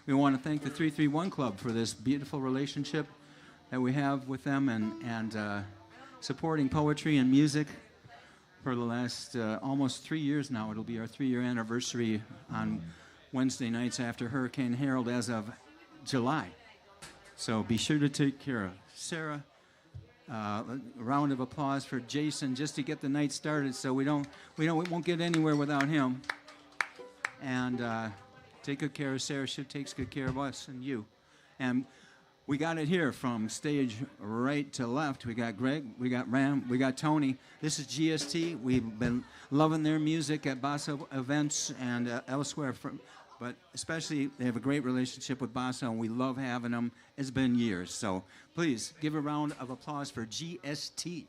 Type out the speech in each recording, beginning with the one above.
we want to thank the 331 Club for this beautiful relationship that we have with them and supporting poetry and music for the last almost 3 years now. It'll be our 3-year anniversary on Wednesday nights after Hurricane Harold as of July. So be sure to take care of Sarah. A round of applause for Jason just to get the night started, so we won't get anywhere without him. And take good care of Sarah. She takes good care of us and you. And we got it here from stage right to left. We got Greg, we got Ram, we got Tony. This is GST. We've been loving their music at Bosso events and elsewhere. But especially, they have a great relationship with Bosso, and we love having them. It's been years. So please give a round of applause for GST.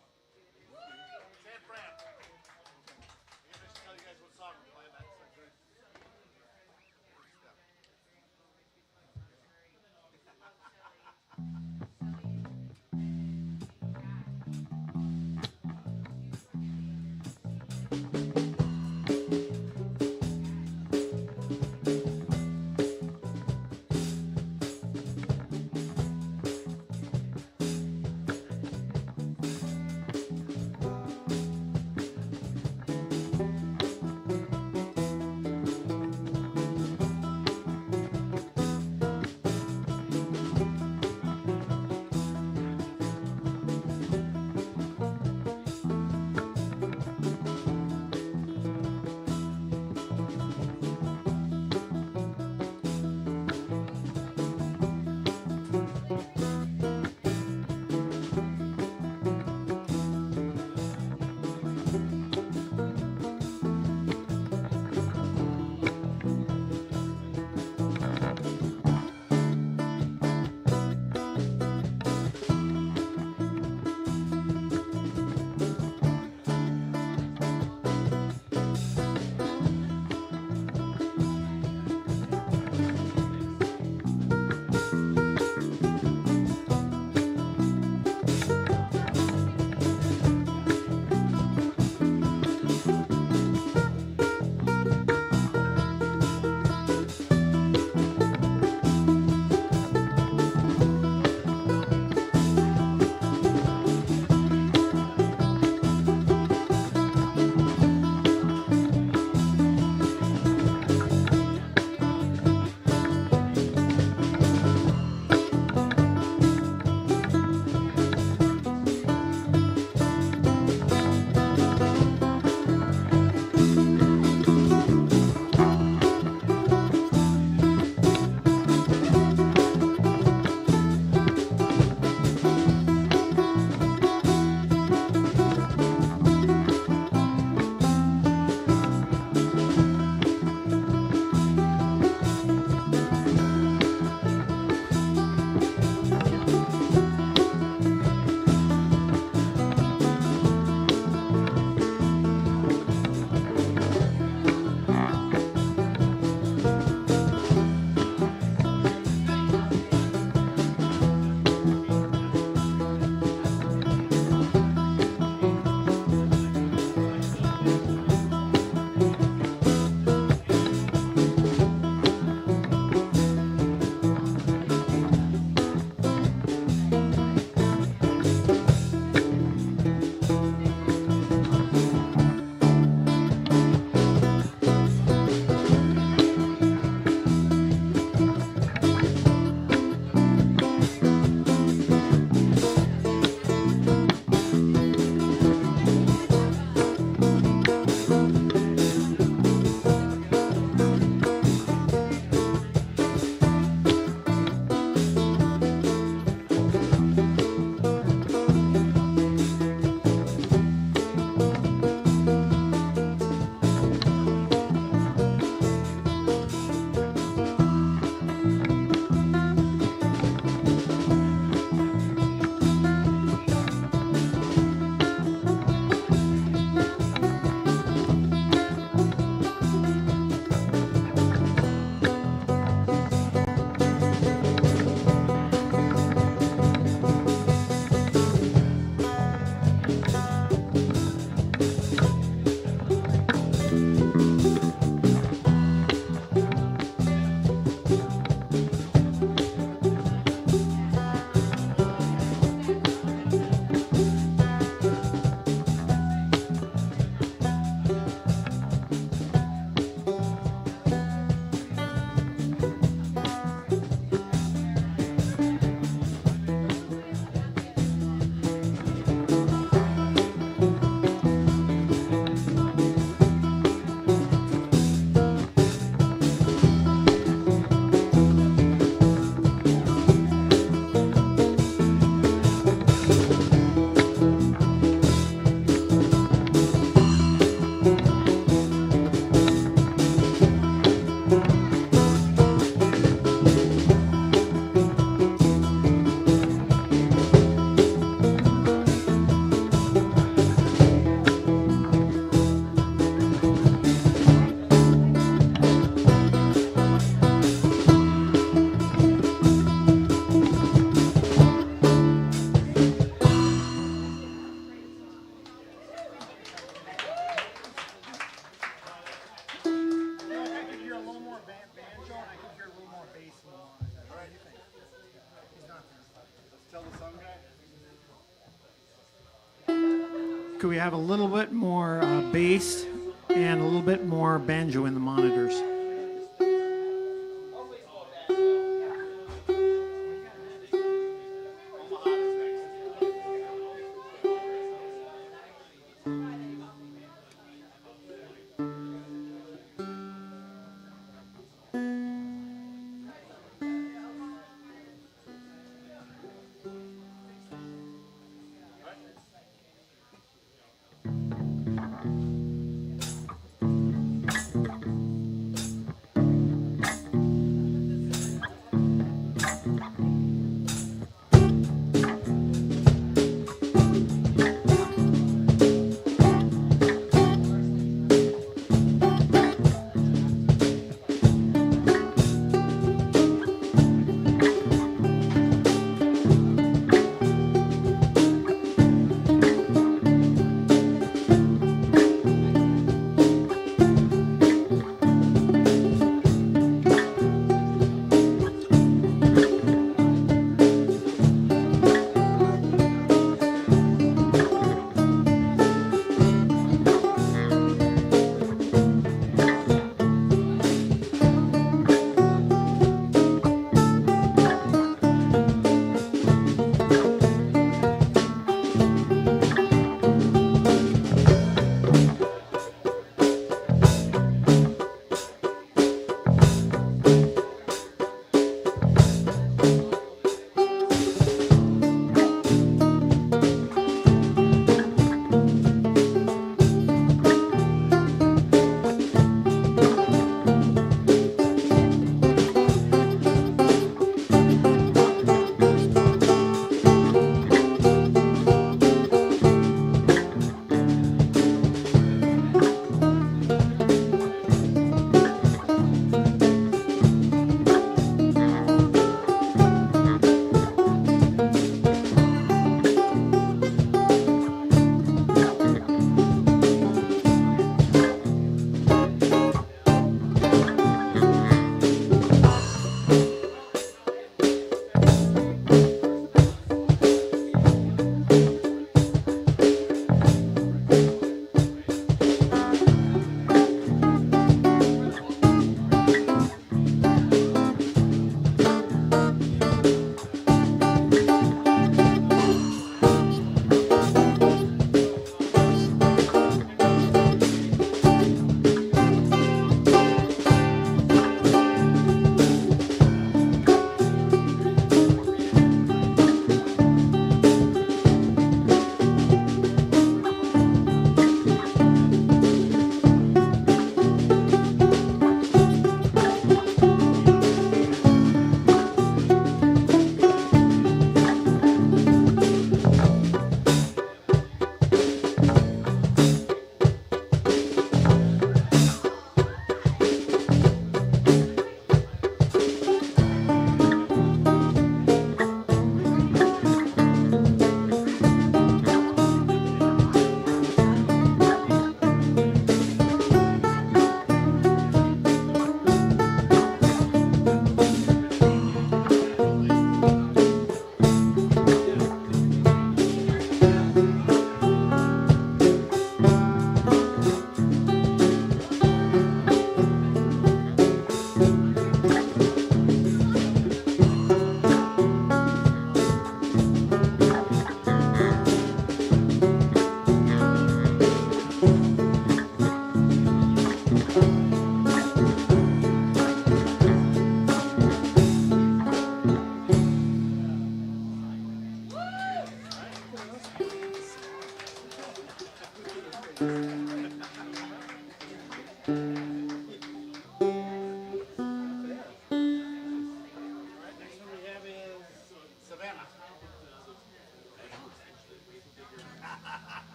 Could we have a little bit more bass and a little bit more banjo in the monitors?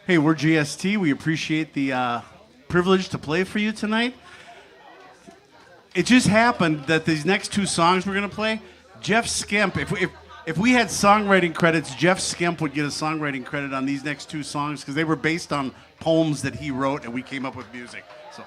Hey, we're GST. We appreciate the privilege to play for you tonight. It just happened that these next two songs we're going to play, Jeff Skemp, if we had songwriting credits, Jeff Skemp would get a songwriting credit on these next two songs because they were based on poems that he wrote and we came up with music. So.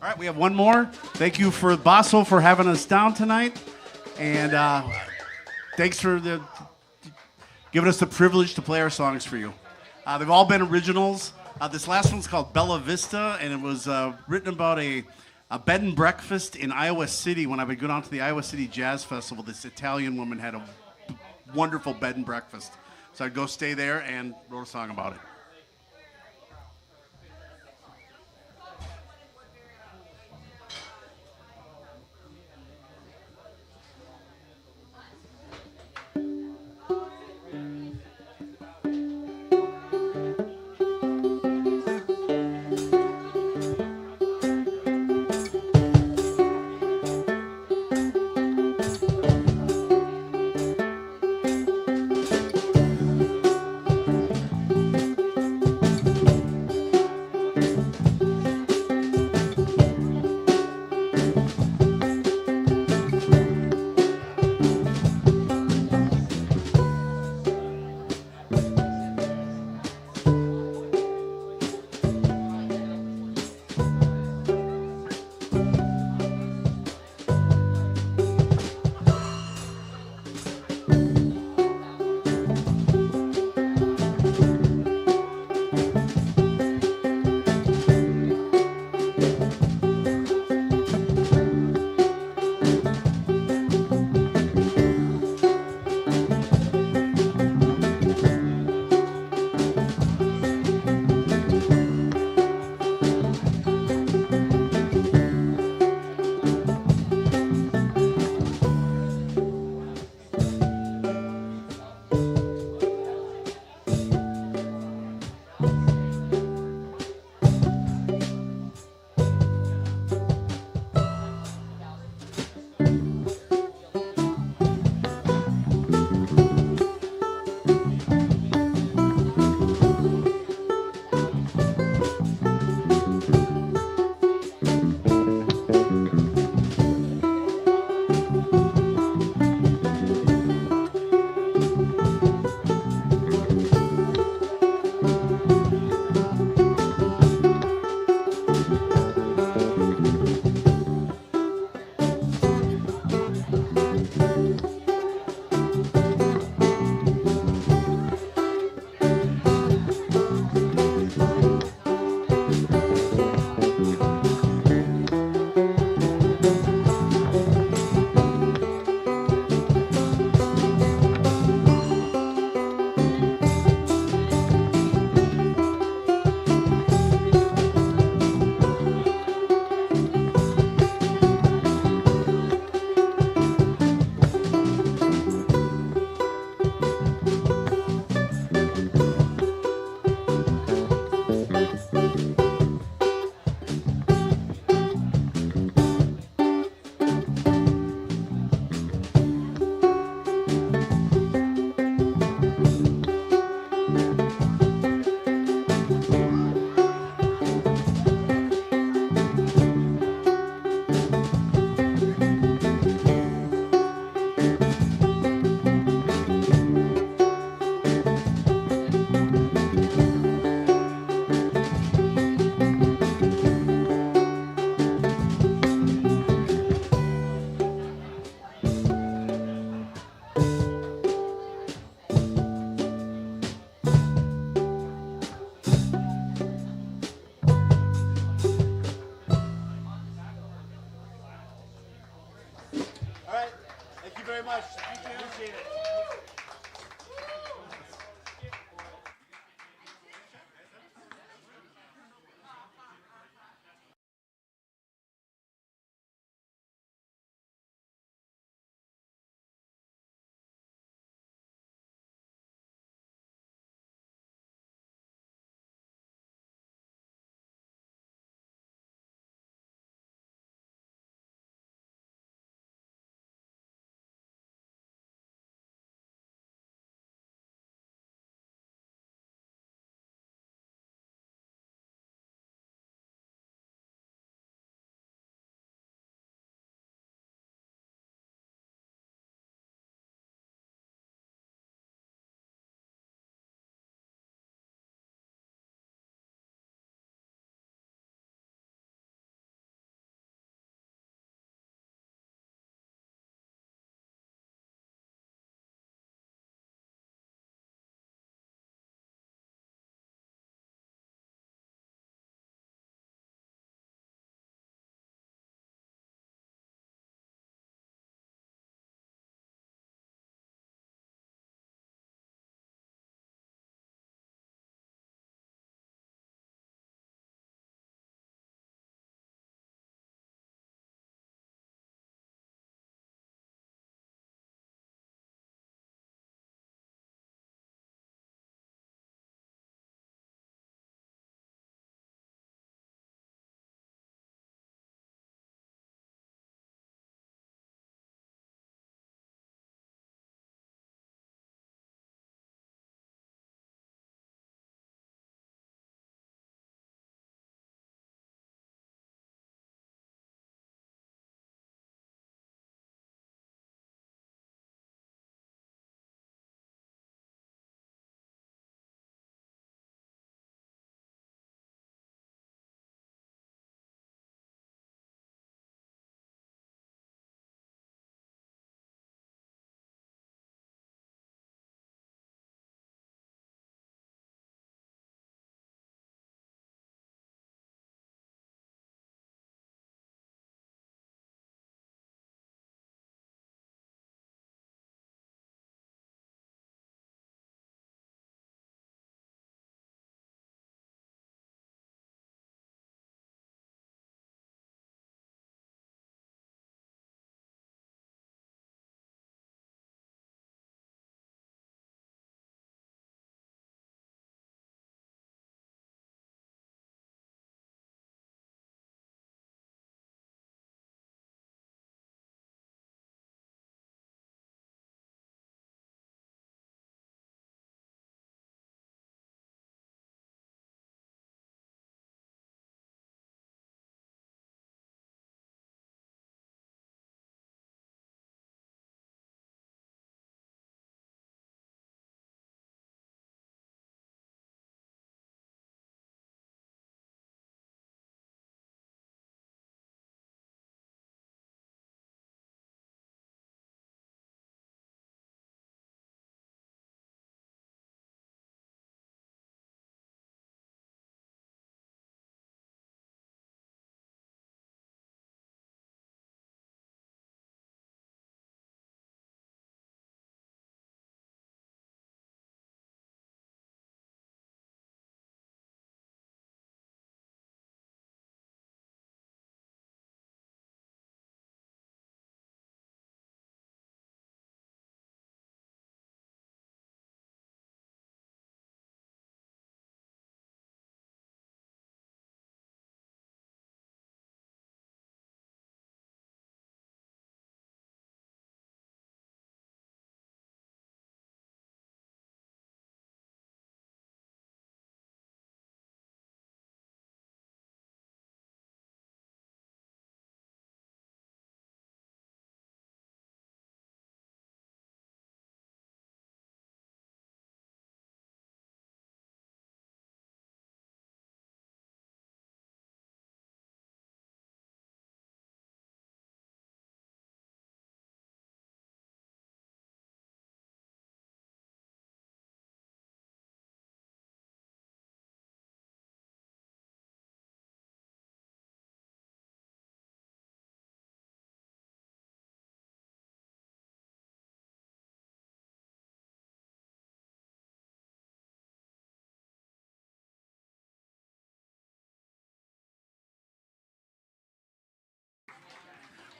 All right, we have one more. Thank you for Bosso for having us down tonight, and thanks for giving us the privilege to play our songs for you. They've all been originals. This last one's called Bella Vista, and it was written about a bed and breakfast in Iowa City. When I would go down to the Iowa City Jazz Festival, this Italian woman had a wonderful bed and breakfast. So I'd go stay there and wrote a song about it.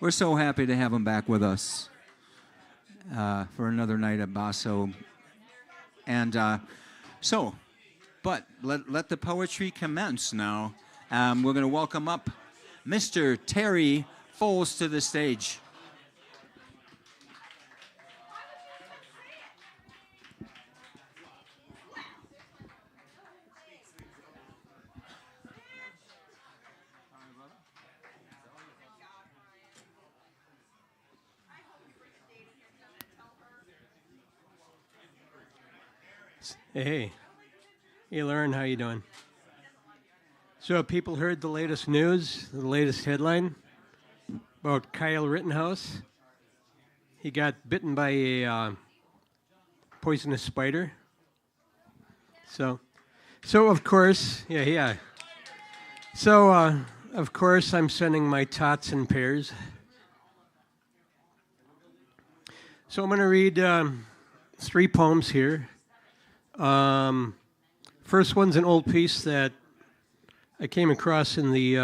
We're so happy to have him back with us for another night at Bosso. And but let the poetry commence now. We're going to welcome up Mr. Terry Foles to the stage. Hey, Loren, how you doing? So have people heard the latest news, the latest headline about Kyle Rittenhouse? He got bitten by a poisonous spider. So of course, yeah. So of course, I'm sending my tots and pairs. So I'm going to read 3 poems here. First one's an old piece that I came across in the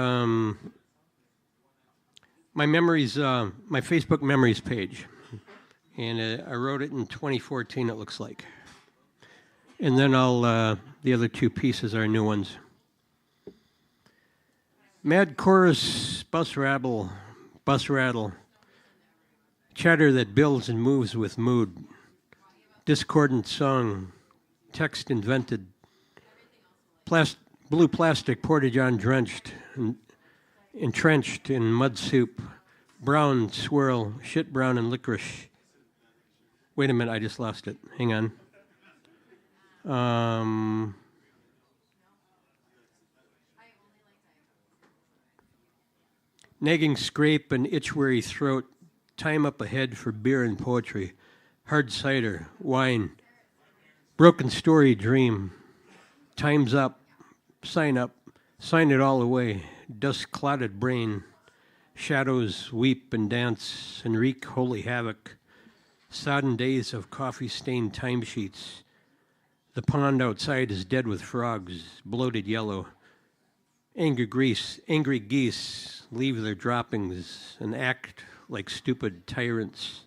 my Facebook memories page, and I wrote it in 2014. It looks like, and then the other 2 pieces are new ones. Mad chorus, bus rattle, chatter that builds and moves with mood, discordant song. Text invented, blue plastic porta-john drenched, entrenched in mud soup, brown swirl, shit brown and licorice. Wait a minute, I just lost it. Hang on. Nagging scrape and itch-weary throat, time up ahead for beer and poetry, hard cider, wine, broken story dream, time's up, sign it all away, dust-clotted brain, shadows weep and dance and wreak holy havoc, sodden days of coffee-stained timesheets, the pond outside is dead with frogs, bloated yellow, angry geese leave their droppings and act like stupid tyrants.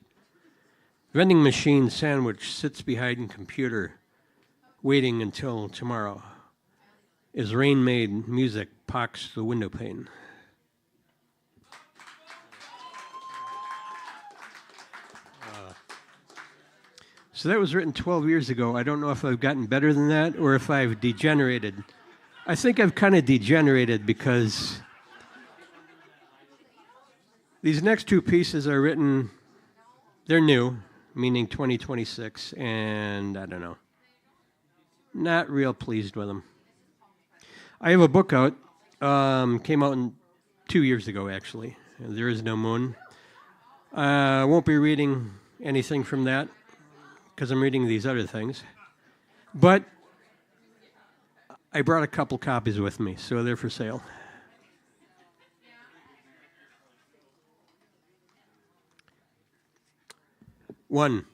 Vending machine sandwich sits behind computer, waiting until tomorrow. As rain-made music pox the window pane. So that was written 12 years ago. I don't know if I've gotten better than that or if I've degenerated. I think I've kind of degenerated because these next 2 pieces are written, they're new, meaning 2026, and I don't know. Not real pleased with them. I have a book out, came out 2 years ago, actually. There Is No Moon. I won't be reading anything from that because I'm reading these other things. But I brought a couple copies with me, so they're for sale. One,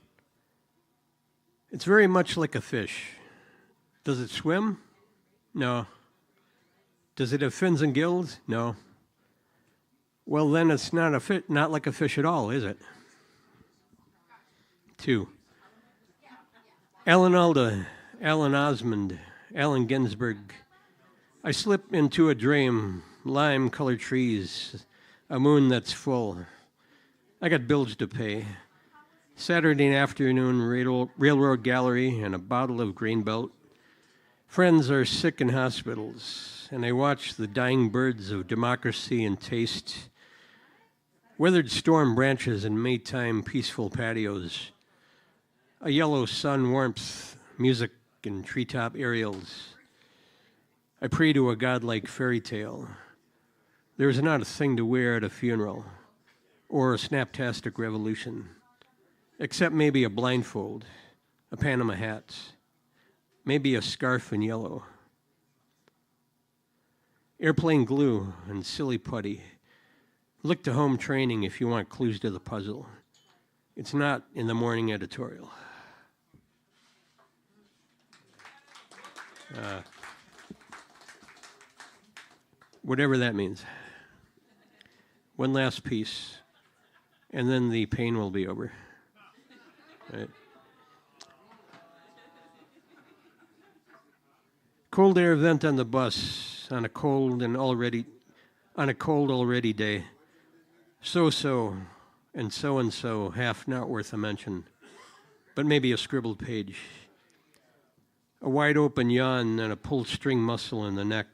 it's very much like a fish. Does it swim? No. Does it have fins and gills? No. Well, then it's not like a fish at all, is it? 2. Alan Alda, Alan Osmond, Allen Ginsberg. I slip into a dream, lime-colored trees, a moon that's full. I got bills to pay. Saturday afternoon railroad gallery and a bottle of Greenbelt. Friends are sick in hospitals, and I watch the dying birds of democracy and taste. Weathered storm branches and Maytime peaceful patios. A yellow sun warmth, music and treetop aerials. I pray to a godlike fairy tale. There is not a thing to wear at a funeral or a snaptastic revolution, except maybe a blindfold, a Panama hat, maybe a scarf in yellow. Airplane glue and silly putty. Look to home training if you want clues to the puzzle. It's not in the morning editorial. Whatever that means. One last piece. and then the pain will be over. Right? Cold air vent on the bus on a cold already day. So and so, half not worth a mention, but maybe a scribbled page. A wide open yawn and a pulled string muscle in the neck.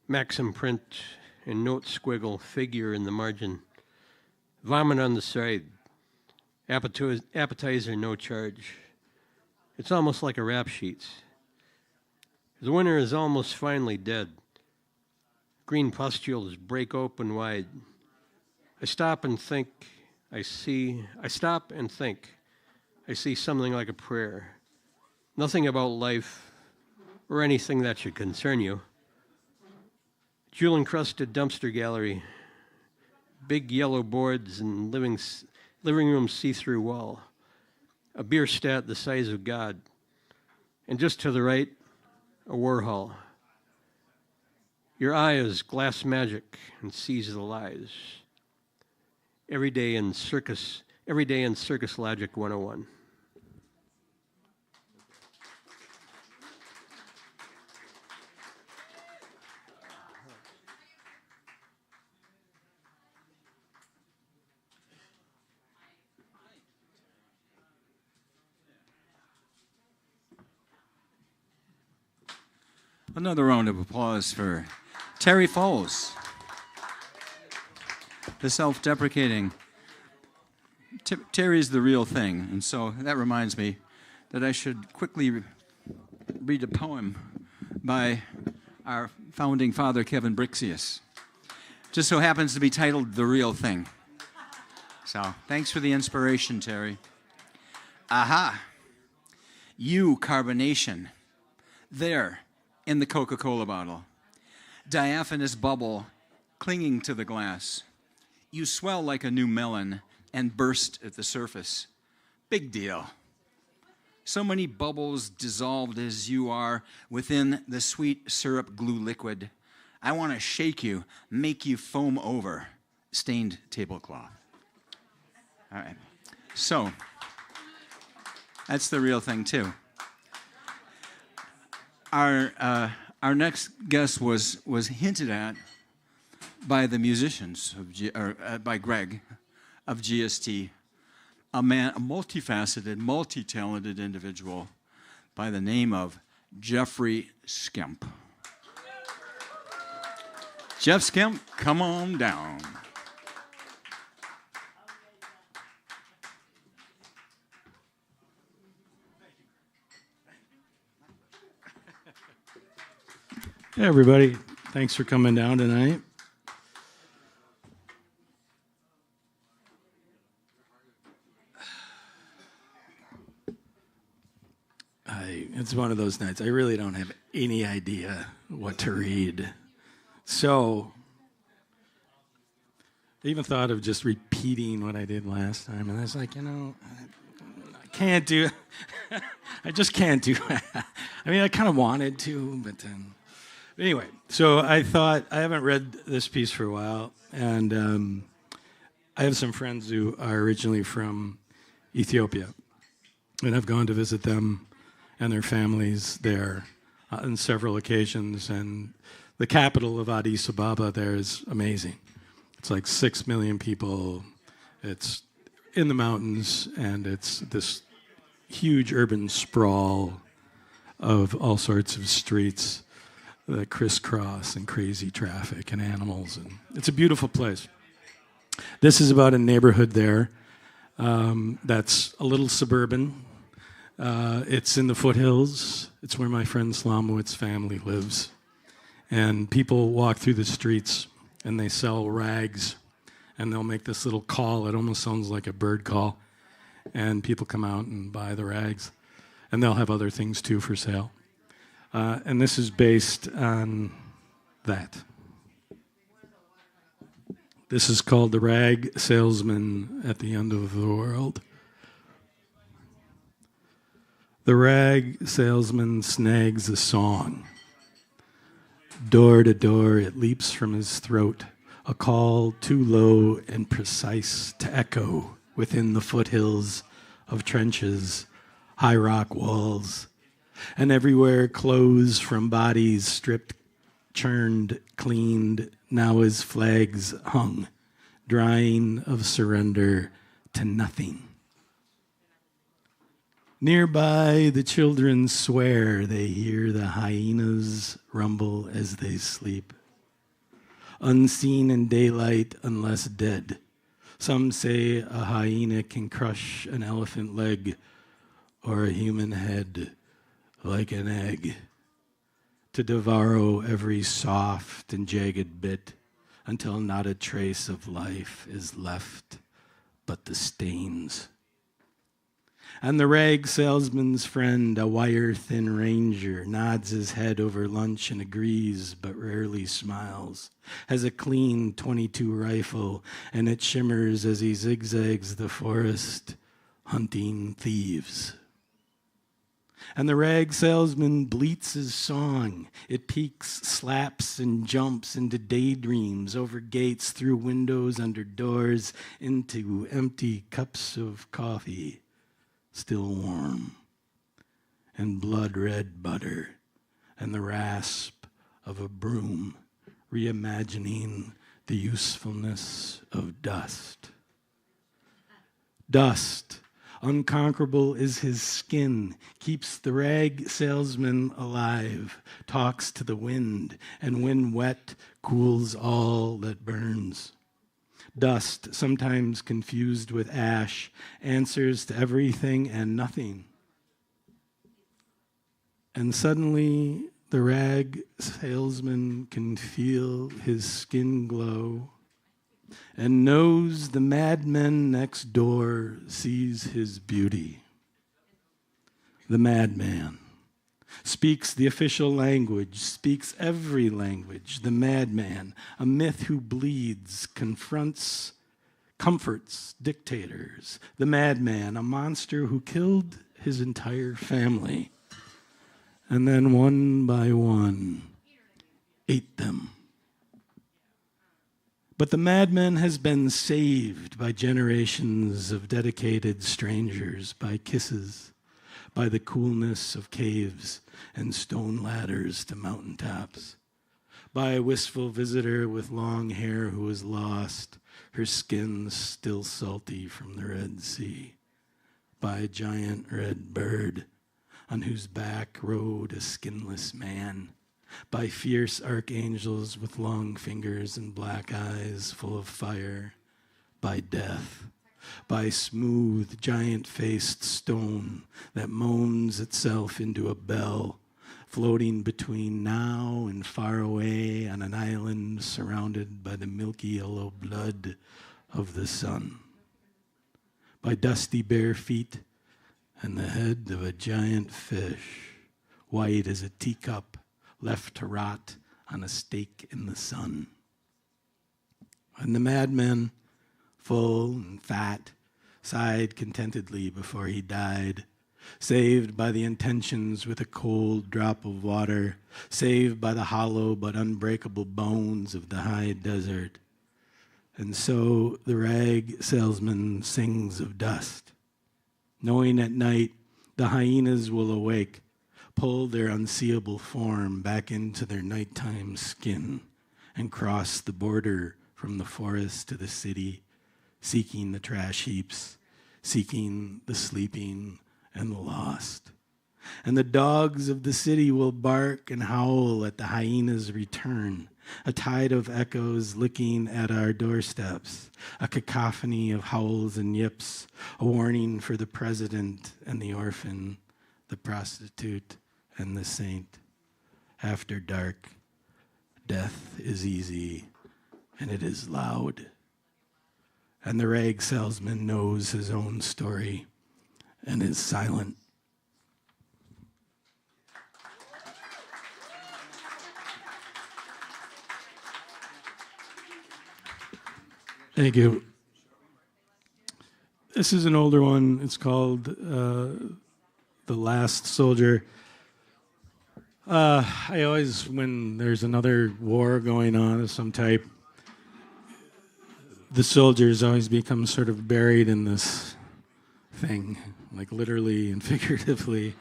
Maxim print and note squiggle figure in the margin. Vomit on the side. Appetizer no charge. It's almost like a rap sheet. The winter is almost finally dead. Green pustules break open wide. I stop and think. I see something like a prayer. Nothing about life or anything that should concern you. Jewel-encrusted dumpster gallery. Big yellow boards and living room see-through wall. A beer stat the size of God. And just to the right, a Warhol. Your eye is glass magic and sees the lies. Every day in Circus Logic 101. Another round of applause for Terry Foles, the self-deprecating. Terry's the real thing, and so that reminds me that I should quickly read a poem by our founding father, Kevin Brixius. Just so happens to be titled The Real Thing. So thanks for the inspiration, Terry. Aha. You, carbonation. There. In the Coca-Cola bottle. Diaphanous bubble clinging to the glass. You swell like a new melon and burst at the surface. Big deal. So many bubbles dissolved as you are within the sweet syrup glue liquid. I want to shake you, make you foam over. Stained tablecloth. All right. So, that's the real thing, too. Our next guest was hinted at by the musicians by Greg of GST, a multifaceted, multi-talented individual by the name of Jeffrey Skemp. Jeff Skemp, come on down. Hey, everybody. Thanks for coming down tonight. It's one of those nights. I really don't have any idea what to read. So I even thought of just repeating what I did last time. And I was like, I can't do it. I just can't do it. I mean, I kind of wanted to, but then... Anyway, so I thought, I haven't read this piece for a while, and I have some friends who are originally from Ethiopia, and I've gone to visit them and their families there on several occasions, and the capital of Addis Ababa there is amazing. It's like 6 million people, it's in the mountains, and it's this huge urban sprawl of all sorts of streets that crisscross and crazy traffic and animals, and it's a beautiful place. This is about a neighborhood there that's a little suburban. It's in the foothills. It's where my friend Slomowitz family lives. And people walk through the streets and they sell rags, and they'll make this little call. It almost sounds like a bird call. And people come out and buy the rags. And they'll have other things too for sale. And this is based on that. This is called The Rag Salesman at the End of the World. The rag salesman snags a song. Door to door it leaps from his throat, a call too low and precise to echo within the foothills of trenches, high rock walls, and everywhere clothes from bodies stripped, churned, cleaned, now as flags hung, drying of surrender to nothing. Nearby, the children swear they hear the hyenas rumble as they sleep. Unseen in daylight unless dead. Some say a hyena can crush an elephant leg or a human head like an egg, to devour every soft and jagged bit until not a trace of life is left but the stains. And the rag salesman's friend, a wire-thin ranger, nods his head over lunch and agrees, but rarely smiles. Has a clean .22 rifle, and it shimmers as he zigzags the forest, hunting thieves. And the rag salesman bleats his song. It peaks, slaps, and jumps into daydreams, over gates, through windows, under doors, into empty cups of coffee. Still warm, and blood-red butter, and the rasp of a broom, reimagining the usefulness of dust. Dust, unconquerable is his skin, keeps the rag salesman alive, talks to the wind, and when wet, cools all that burns. Dust, sometimes confused with ash, answers to everything and nothing. And suddenly, the rag salesman can feel his skin glow and knows the madman next door sees his beauty. The madman speaks the official language, speaks every language. The madman, a myth who bleeds, comforts dictators. The madman, a monster who killed his entire family and then one by one ate them. But the madman has been saved by generations of dedicated strangers, by kisses, by the coolness of caves and stone ladders to mountaintops, by a wistful visitor with long hair who was lost, her skin still salty from the Red Sea, by a giant red bird on whose back rode a skinless man, by fierce archangels with long fingers and black eyes full of fire, by death, by smooth, giant-faced stone that moans itself into a bell, floating between now and far away on an island surrounded by the milky yellow blood of the sun, by dusty bare feet and the head of a giant fish, white as a teacup left to rot on a stake in the sun. And the madman, full and fat, sighed contentedly before he died, saved by the intentions with a cold drop of water, saved by the hollow but unbreakable bones of the high desert. And so the rag salesman sings of dust, knowing at night the hyenas will awake, pull their unseeable form back into their nighttime skin, and cross the border from the forest to the city, seeking the trash heaps, seeking the sleeping and the lost. And the dogs of the city will bark and howl at the hyena's return, a tide of echoes licking at our doorsteps, a cacophony of howls and yips, a warning for the president and the orphan, the prostitute and the saint. After dark, death is easy and it is loud. And the rag salesman knows his own story and is silent. Thank you. This is an older one. It's called The Last Soldier. I always, when there's another war going on of some type, the soldiers always become sort of buried in this thing, like literally and figuratively.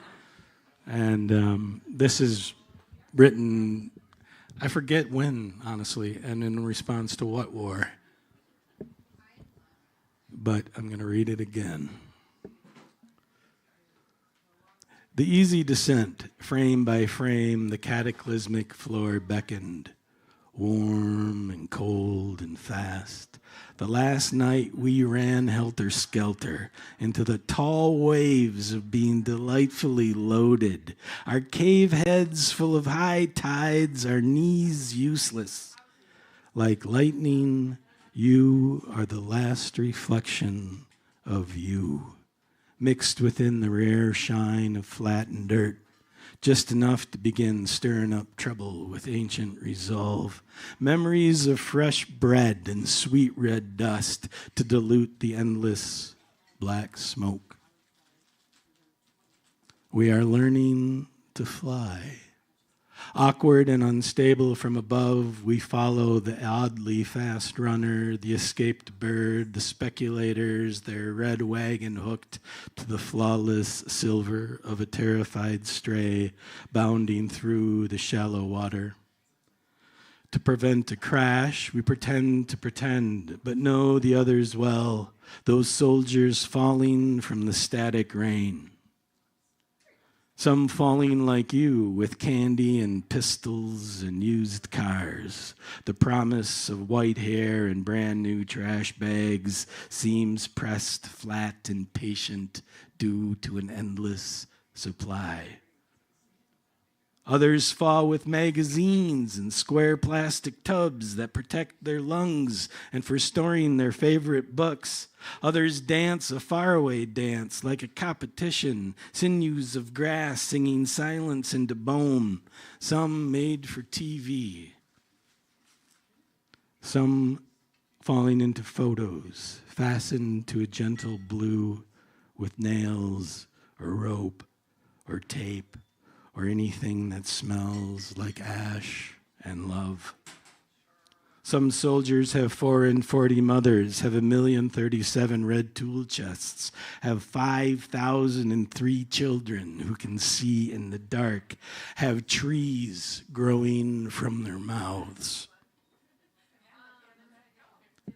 And this is written, I forget when, honestly, and in response to what war. But I'm going to read it again. The easy descent, frame by frame, the cataclysmic floor beckoned, warm and cold and fast. The last night we ran helter-skelter into the tall waves of being delightfully loaded, our cave heads full of high tides, our knees useless. Like lightning, you are the last reflection of you, mixed within the rare shine of flattened dirt, just enough to begin stirring up trouble with ancient resolve. Memories of fresh bread and sweet red dust to dilute the endless black smoke. We are learning to fly. Awkward and unstable from above, we follow the oddly fast runner, the escaped bird, the speculators, their red wagon hooked to the flawless silver of a terrified stray bounding through the shallow water. To prevent a crash, we pretend to pretend, but know the others well, those soldiers falling from the static rain. Some falling like you with candy and pistols and used cars. The promise of white hair and brand new trash bags seems pressed flat and patient due to an endless supply. Others fall with magazines and square plastic tubs that protect their lungs and for storing their favorite books. Others dance a faraway dance like a competition, sinews of grass singing silence into bone, some made for TV. Some falling into photos, fastened to a gentle blue with nails or rope or tape, or anything that smells like ash and love. Some soldiers have 4 and 40 mothers, have 1,037 red tool chests, have 5,003 children who can see in the dark, have trees growing from their mouths.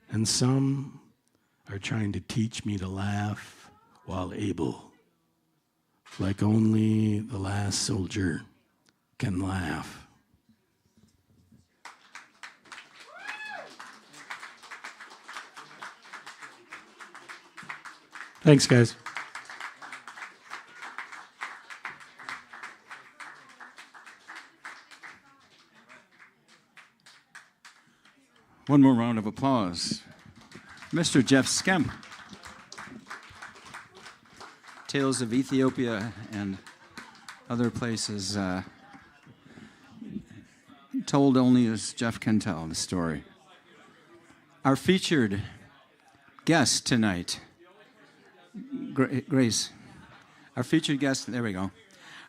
And some are trying to teach me to laugh while able. Like only the last soldier can laugh. Thanks, guys. One more round of applause. Mr. Jeff Skemp. Tales of Ethiopia and other places, told only as Jeff can tell the story. Our featured guest tonight, Grace. Our featured guest, there we go.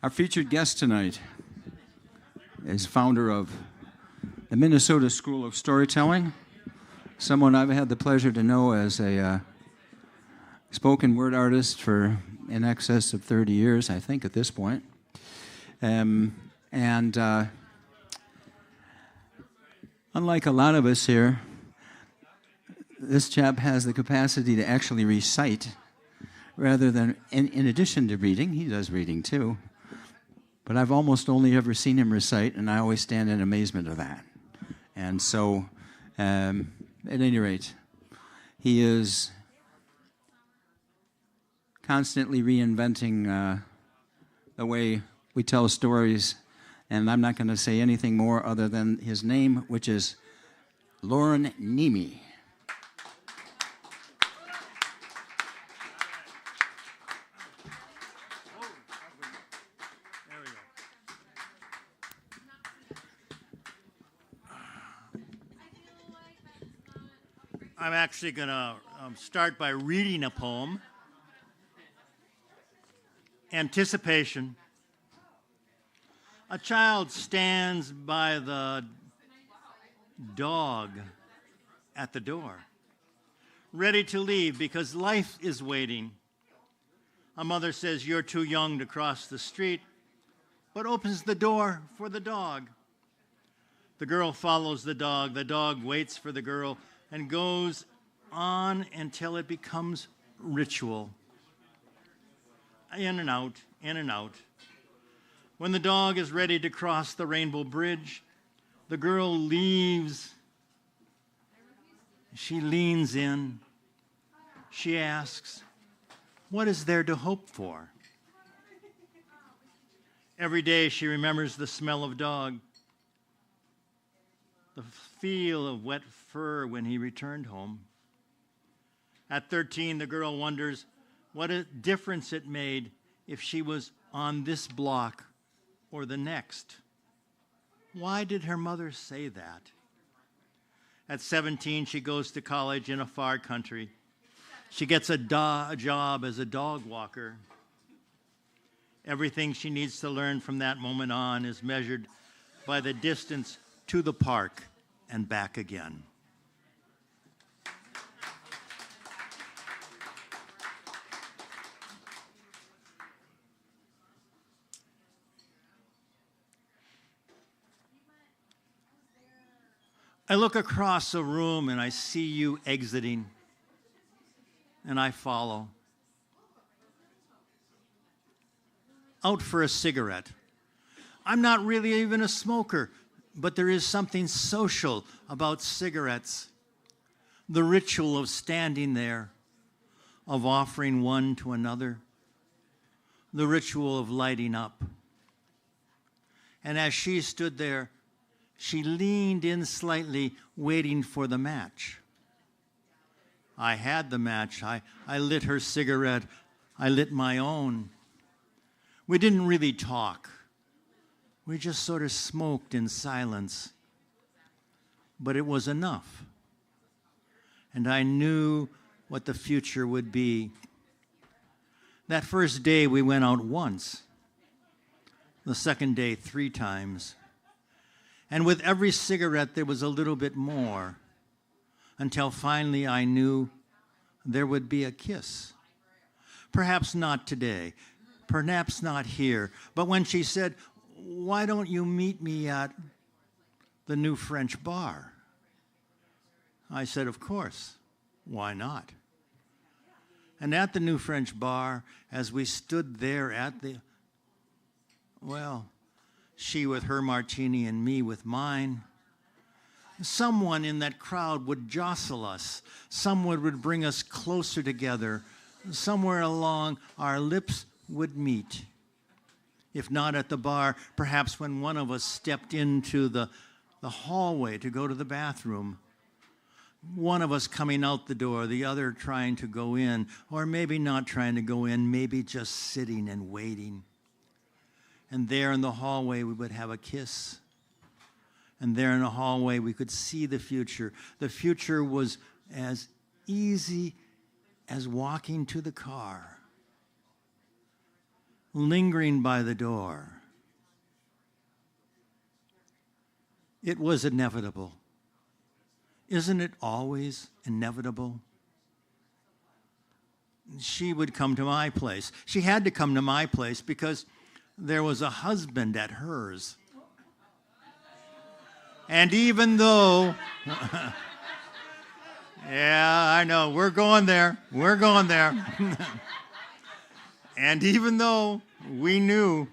Our featured guest tonight is founder of the Minnesota School of Storytelling, someone I've had the pleasure to know as a spoken word artist for in excess of 30 years, I think, at this point. Unlike a lot of us here, this chap has the capacity to actually recite rather than, in addition to reading. He does reading too. But I've almost only ever seen him recite, and I always stand in amazement of that. And so, at any rate, he is constantly reinventing the way we tell stories, and I'm not going to say anything more other than his name, which is Loren Niemi. I'm actually going to start by reading a poem. Anticipation. A child stands by the dog at the door. ready to leave because life is waiting. A mother says, "You're too young to cross the street," but opens the door for the dog. The girl follows the dog. The dog waits for the girl and goes on until it becomes ritual. In and out, in and out. When the dog is ready to cross the rainbow bridge, the girl leaves. She leans in. She asks, "What is there to hope for?" Every day she remembers the smell of dog, the feel of wet fur when he returned home. At 13, the girl wonders what a difference it made if she was on this block or the next. Why did her mother say that? At 17, she goes to college in a far country. She gets a job as a dog walker. Everything she needs to learn from that moment on is measured by the distance to the park and back again. I look across a room and I see you exiting, and I follow. Out for a cigarette. I'm not really even a smoker, but there is something social about cigarettes. The ritual of standing there, of offering one to another. The ritual of lighting up. And as she stood there, she leaned in slightly, waiting for the match. I had the match. I lit her cigarette. I lit my own. We didn't really talk. We just sort of smoked in silence. But it was enough. And I knew what the future would be. That first day we went out once. The second day 3 times. And with every cigarette, there was a little bit more, until finally I knew there would be a kiss. Perhaps not today, perhaps not here, but when she said, "Why don't you meet me at the new French bar?" I said, "Of course, why not?" And at the new French bar, as we stood there at the, she with her martini and me with mine. Someone in that crowd would jostle us. Someone would bring us closer together. Somewhere along, our lips would meet. If not at the bar, perhaps when one of us stepped into the hallway to go to the bathroom. One of us coming out the door, the other trying to go in, or maybe not trying to go in, maybe just sitting and waiting. And there in the hallway, we would have a kiss. And there in the hallway, we could see the future. The future was as easy as walking to the car, lingering by the door. It was inevitable. Isn't it always inevitable? She would come to my place. She had to come to my place because there was a husband at hers. And even though, yeah, I know, we're going there. And even though we knew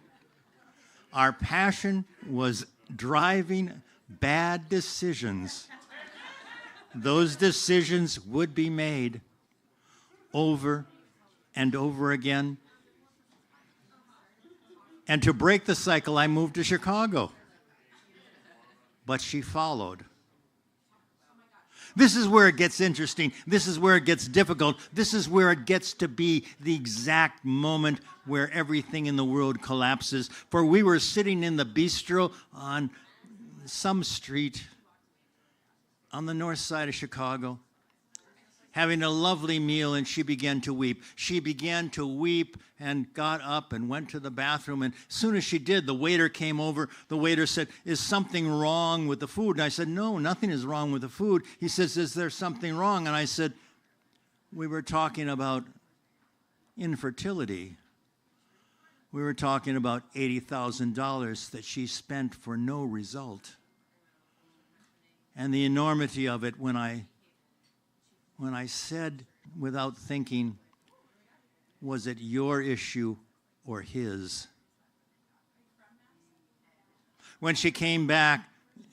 our passion was driving bad decisions, those decisions would be made over and over again. And to break the cycle, I moved to Chicago. But she followed. This is where it gets interesting. This is where it gets difficult. This is where it gets to be the exact moment where everything in the world collapses. For we were sitting in the bistro on some street on the north side of Chicago, having a lovely meal, and she began to weep. She began to weep and got up and went to the bathroom. And as soon as she did, the waiter came over. The waiter said, "Is something wrong with the food?" And I said, "No, nothing is wrong with the food." He says, "Is there something wrong?" And I said, we were talking about infertility. We were talking about $80,000 that she spent for no result. And the enormity of it when I said without thinking, was it your issue or his? When she came back,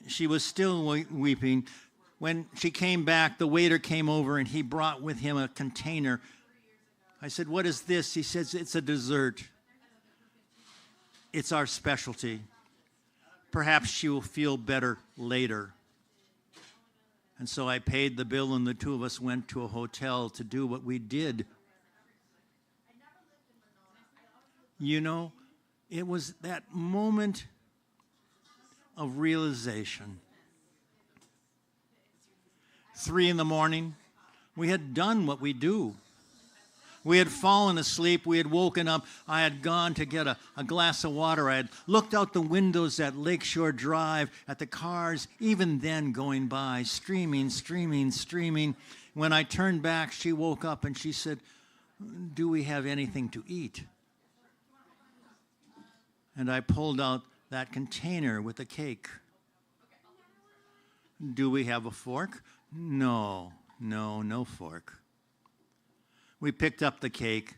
she was still weeping. When she came back, the waiter came over and he brought with him a container. I said, "What is this?" He says, "It's a dessert. It's our specialty. Perhaps she will feel better later." And so I paid the bill, and the two of us went to a hotel to do what we did. You know, it was that moment of realization. 3 a.m, we had done what we do. We had fallen asleep. We had woken up. I had gone to get a glass of water. I had looked out the windows at Lakeshore Drive, at the cars, even then going by, streaming. When I turned back, she woke up and she said, "Do we have anything to eat?" And I pulled out that container with the cake. "Do we have a fork?" No fork. We picked up the cake,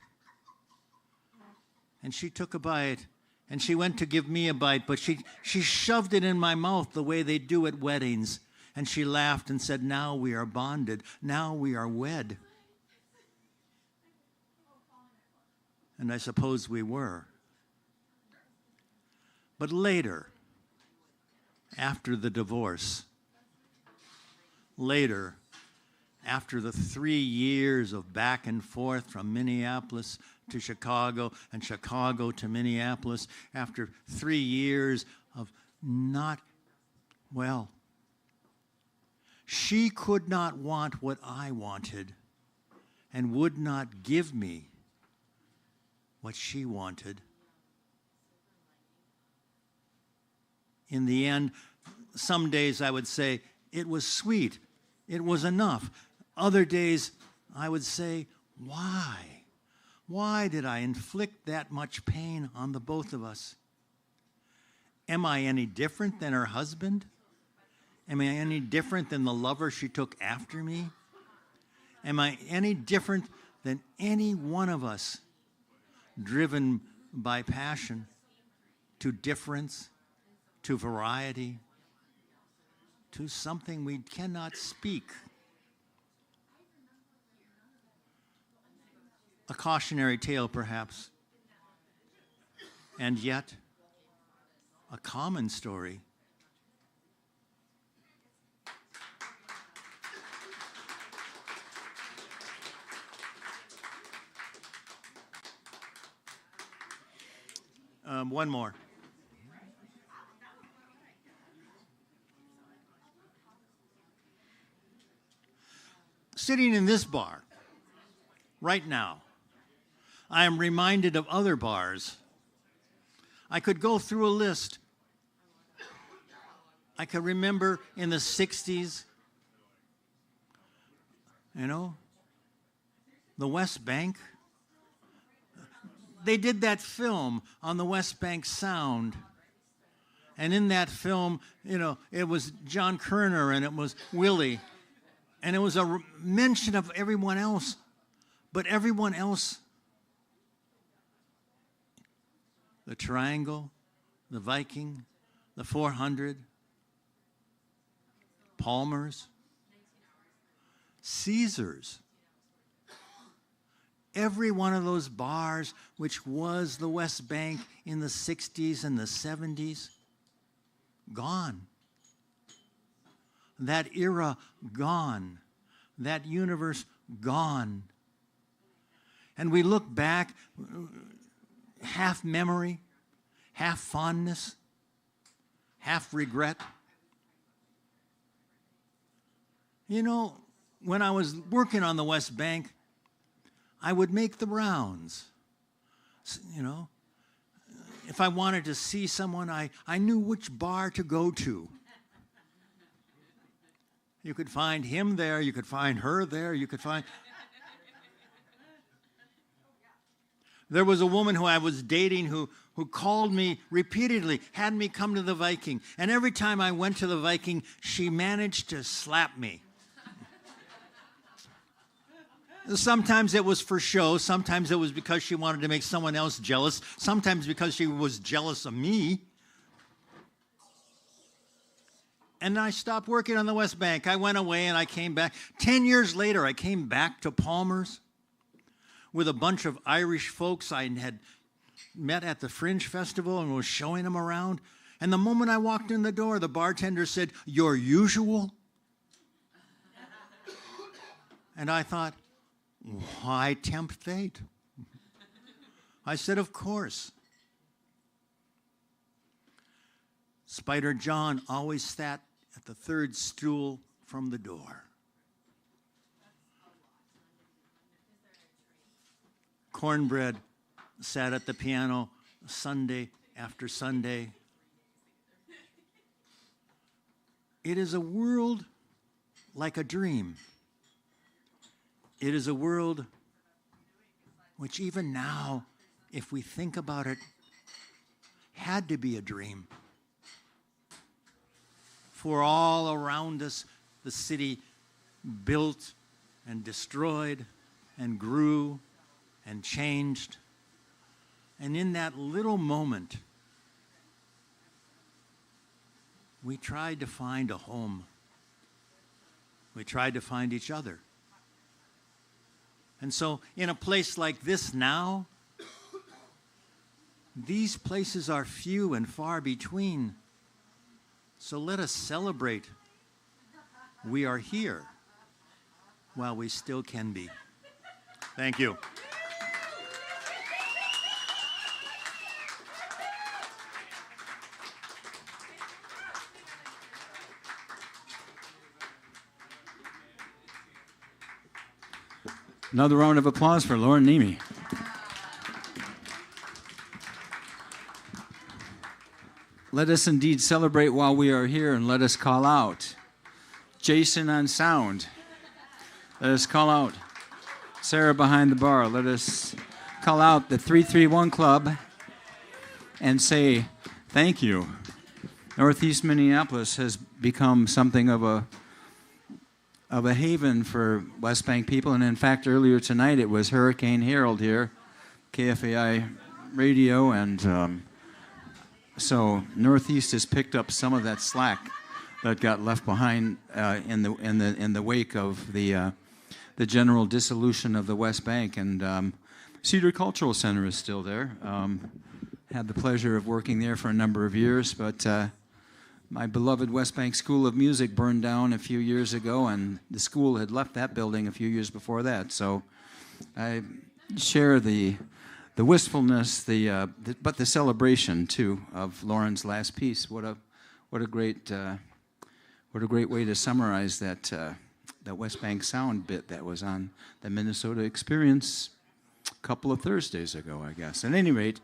and she took a bite, and she went to give me a bite, but she shoved it in my mouth the way they do at weddings, and she laughed and said, "Now we are bonded. Now we are wed." And I suppose we were. But later, after the divorce, later, after the 3 years of back and forth from Minneapolis to Chicago and Chicago to Minneapolis, after 3 years of she could not want what I wanted and would not give me what she wanted. In the end, some days I would say, "It was sweet. It was enough." Other days, I would say, "Why? Why did I inflict that much pain on the both of us? Am I any different than her husband? Am I any different than the lover she took after me? Am I any different than any one of us, driven by passion to difference, to variety, to something we cannot speak?" A cautionary tale, perhaps, and yet a common story. One more. Sitting in this bar right now, I am reminded of other bars. I could go through a list. I could remember in the 60s, the West Bank. They did that film on the West Bank Sound. And in that film, it was John Kerner and it was Willie. And it was a mention of everyone else. But everyone else, the Triangle, the Viking, the 400, Palmer's, Caesar's, every one of those bars, which was the West Bank in the 60s and the 70s, gone. That era gone. That universe gone. And we look back, half memory, half fondness, half regret. When I was working on the West Bank, I would make the rounds. If I wanted to see someone, I knew which bar to go to. You could find him there, you could find her there, you could find... There was a woman who I was dating who called me repeatedly, had me come to the Viking. And every time I went to the Viking, she managed to slap me. Sometimes it was for show. Sometimes it was because she wanted to make someone else jealous. Sometimes because she was jealous of me. And I stopped working on the West Bank. I went away and I came back. 10 years later, I came back to Palmer's with a bunch of Irish folks I had met at the Fringe Festival and was showing them around. And the moment I walked in the door, the bartender said, "Your usual?" And I thought, why tempt fate? I said, of course. Spider John always sat at the third stool from the door. Cornbread sat at the piano Sunday after Sunday. It is a world like a dream. It is a world which even now, if we think about it, had to be a dream. For all around us, the city built and destroyed and grew and changed. And in that little moment, we tried to find a home. We tried to find each other. And so in a place like this now, these places are few and far between. So let us celebrate we are here while we still can be. Thank you. Another round of applause for Loren Niemi. Let us indeed celebrate while we are here, and let us call out Jason on sound. Let us call out Sarah behind the bar. Let us call out the 331 Club and say thank you. Northeast Minneapolis has become something of a haven for West Bank people, and in fact earlier tonight it was Hurricane Harold here, KFAI radio, and so Northeast has picked up some of that slack that got left behind in the wake of the general dissolution of the West Bank. And Cedar Cultural Center is still there. Had the pleasure of working there for a number of years, but my beloved West Bank School of Music burned down a few years ago, and the school had left that building a few years before that. So I share the wistfulness, but the celebration too of Loren's last piece. What a great way to summarize that West Bank sound bit that was on the Minnesota Experience a couple of Thursdays ago, I guess. At any rate,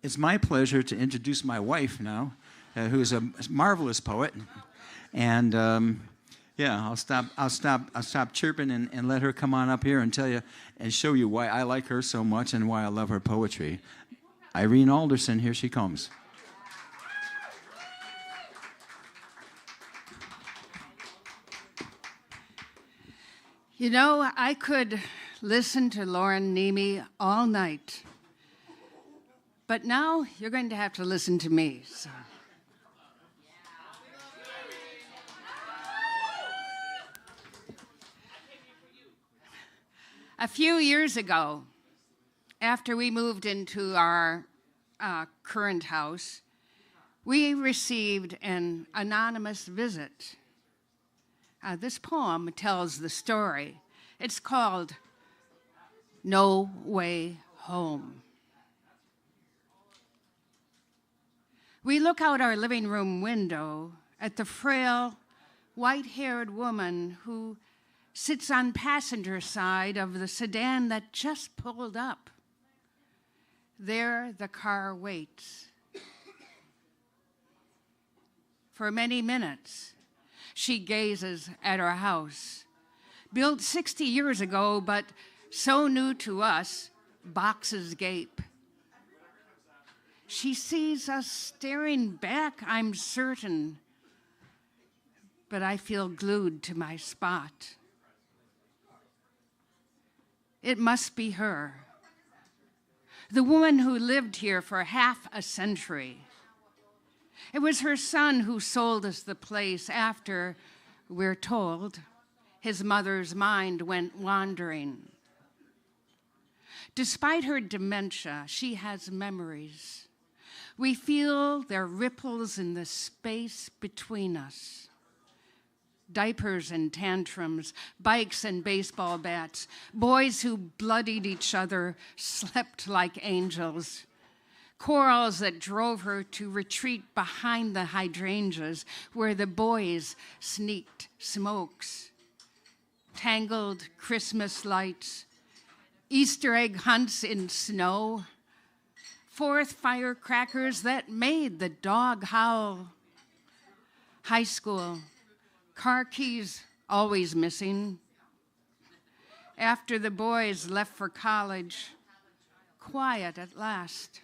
it's my pleasure to introduce my wife now, who's a marvelous poet, and I'll stop chirping and let her come on up here and tell you and show you why I like her so much and why I love her poetry. Irene Alderson, here she comes. You know, I could listen to Loren Niemi all night, but now you're going to have to listen to me. So. A few years ago, after we moved into our current house, we received an anonymous visit. This poem tells the story. It's called No Way Home. We look out our living room window at the frail, white-haired woman who sits on passenger side of the sedan that just pulled up. There the car waits. For many minutes, she gazes at our house, built 60 years ago, but so new to us, boxes gape. She sees us staring back, I'm certain, but I feel glued to my spot. It must be her, the woman who lived here for half a century. It was her son who sold us the place after, we're told, his mother's mind went wandering. Despite her dementia, she has memories. We feel their ripples in the space between us. Diapers and tantrums, bikes and baseball bats, boys who bloodied each other, slept like angels. Quarrels that drove her to retreat behind the hydrangeas where the boys sneaked smokes. Tangled Christmas lights, Easter egg hunts in snow, fourth firecrackers that made the dog howl. High school, car keys always missing. After the boys left for college, quiet at last.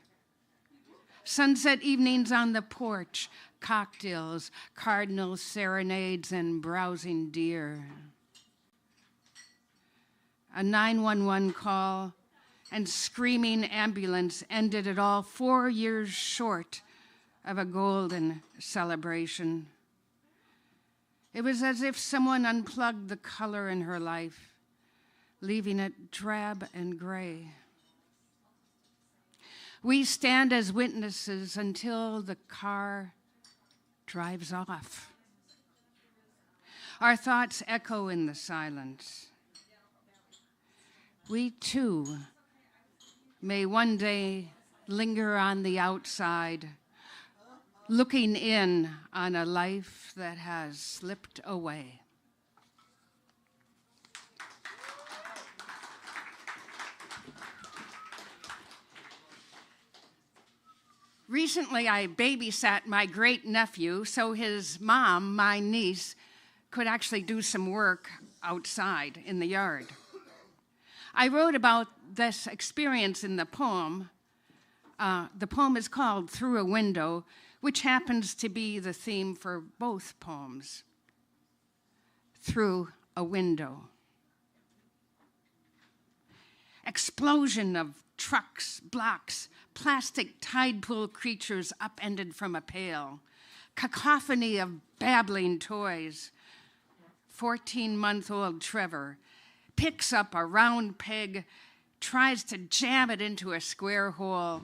Sunset evenings on the porch, cocktails, cardinal serenades, and browsing deer. A 911 call and screaming ambulance ended it all 4 years short of a golden celebration. It was as if someone unplugged the color in her life, leaving it drab and gray. We stand as witnesses until the car drives off. Our thoughts echo in the silence. We too may one day linger on the outside, looking in on a life that has slipped away. Recently, I babysat my great-nephew so his mom, my niece, could actually do some work outside in the yard. I wrote about this experience in the poem. The poem is called Through a Window, which happens to be the theme for both poems. Through a window. Explosion of trucks, blocks, plastic tide pool creatures upended from a pail, cacophony of babbling toys. 14-month-old Trevor picks up a round peg, tries to jam it into a square hole,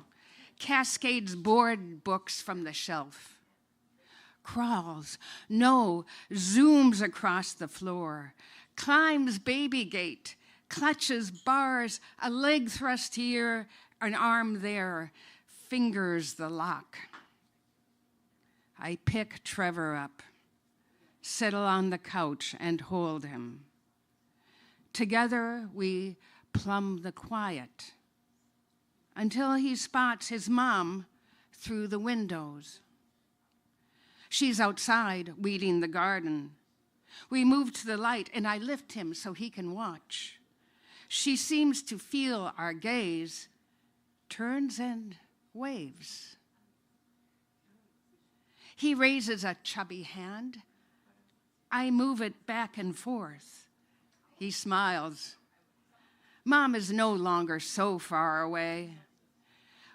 cascades board books from the shelf, crawls, zooms across the floor, climbs baby gate, clutches bars, a leg thrust here, an arm there, fingers the lock. I pick Trevor up, settle on the couch and hold him. Together we plumb the quiet until he spots his mom through the windows. She's outside weeding the garden. We move to the light and I lift him so he can watch. She seems to feel our gaze, turns and waves. He raises a chubby hand. I move it back and forth. He smiles. Mom is no longer so far away.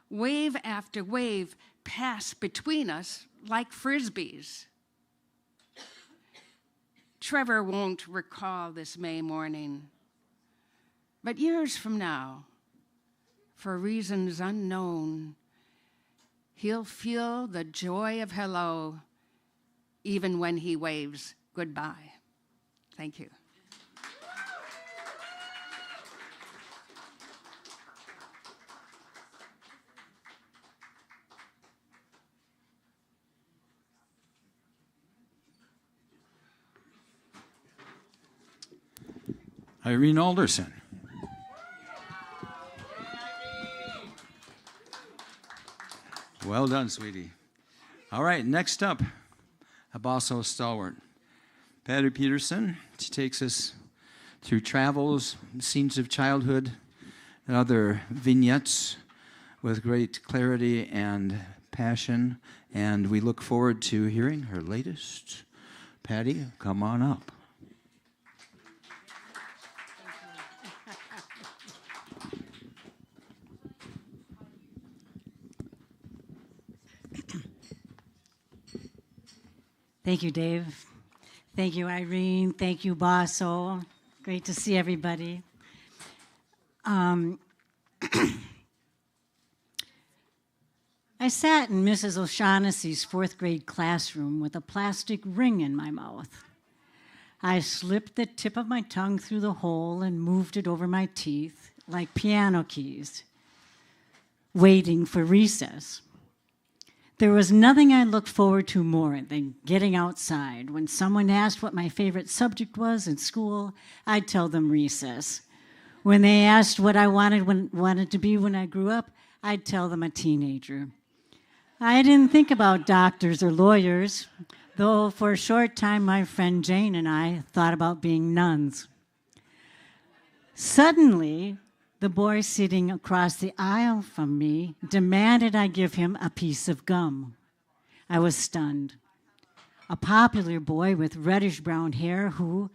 Wave after wave pass between us like frisbees. Trevor won't recall this May morning, but years from now, for reasons unknown, he'll feel the joy of hello even when he waves goodbye. Thank you. Irene Alderson. Well done, sweetie. All right, next up, a Bosso stalwart. Patty Peterson. She takes us through travels, scenes of childhood, and other vignettes with great clarity and passion, and we look forward to hearing her latest. Patty, come on up. Thank you, Dave. Thank you, Irene. Thank you, Bosso. Great to see everybody. I sat in Mrs. O'Shaughnessy's fourth grade classroom with a plastic ring in my mouth. I slipped the tip of my tongue through the hole and moved it over my teeth like piano keys, waiting for recess. There was nothing I looked forward to more than getting outside. When someone asked what my favorite subject was in school, I'd tell them recess. When they asked what I wanted to be when I grew up, I'd tell them a teenager. I didn't think about doctors or lawyers, though for a short time my friend Jane and I thought about being nuns. Suddenly, the boy sitting across the aisle from me demanded I give him a piece of gum. I was stunned. A popular boy with reddish-brown hair who,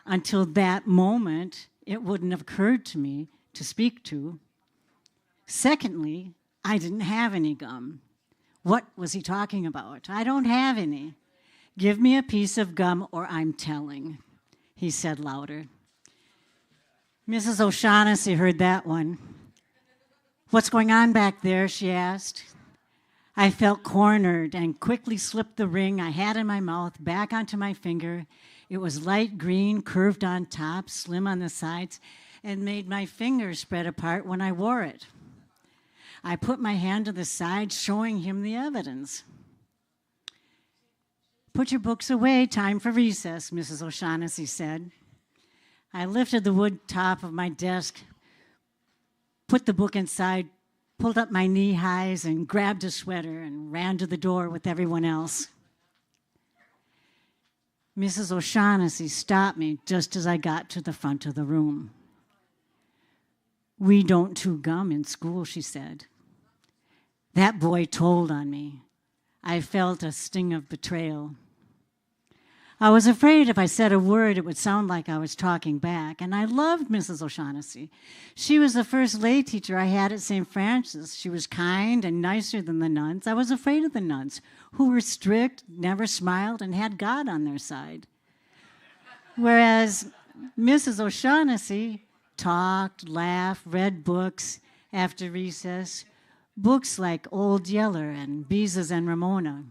until that moment, it wouldn't have occurred to me to speak to. Secondly, I didn't have any gum. What was he talking about? I don't have any. Give me a piece of gum or I'm telling, he said louder. Mrs. O'Shaughnessy heard that one. What's going on back there, she asked. I felt cornered and quickly slipped the ring I had in my mouth back onto my finger. It was light green, curved on top, slim on the sides, and made my fingers spread apart when I wore it. I put my hand to the side, showing him the evidence. Put your books away, time for recess, Mrs. O'Shaughnessy said. I lifted the wood top of my desk, put the book inside, pulled up my knee highs, and grabbed a sweater and ran to the door with everyone else. Mrs. O'Shaughnessy stopped me just as I got to the front of the room. We don't chew gum in school, she said. That boy told on me. I felt a sting of betrayal. I was afraid if I said a word, it would sound like I was talking back, and I loved Mrs. O'Shaughnessy. She was the first lay teacher I had at St. Francis. She was kind and nicer than the nuns. I was afraid of the nuns, who were strict, never smiled, and had God on their side. Whereas Mrs. O'Shaughnessy talked, laughed, read books after recess, books like Old Yeller and Beezus and Ramona.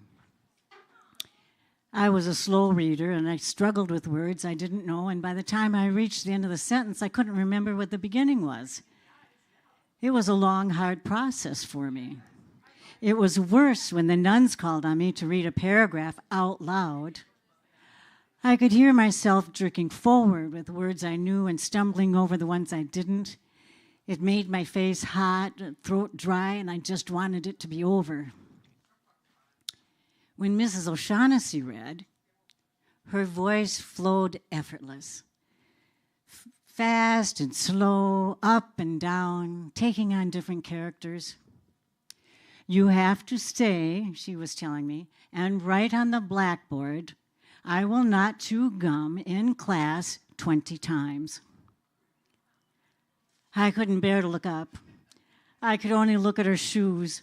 I was a slow reader, and I struggled with words I didn't know, and by the time I reached the end of the sentence, I couldn't remember what the beginning was. It was a long, hard process for me. It was worse when the nuns called on me to read a paragraph out loud. I could hear myself jerking forward with words I knew and stumbling over the ones I didn't. It made my face hot, throat dry, and I just wanted it to be over. When Mrs. O'Shaughnessy read, her voice flowed effortless, fast and slow, up and down, taking on different characters. You have to stay, she was telling me, and write on the blackboard, I will not chew gum in class 20 times. I couldn't bear to look up. I could only look at her shoes.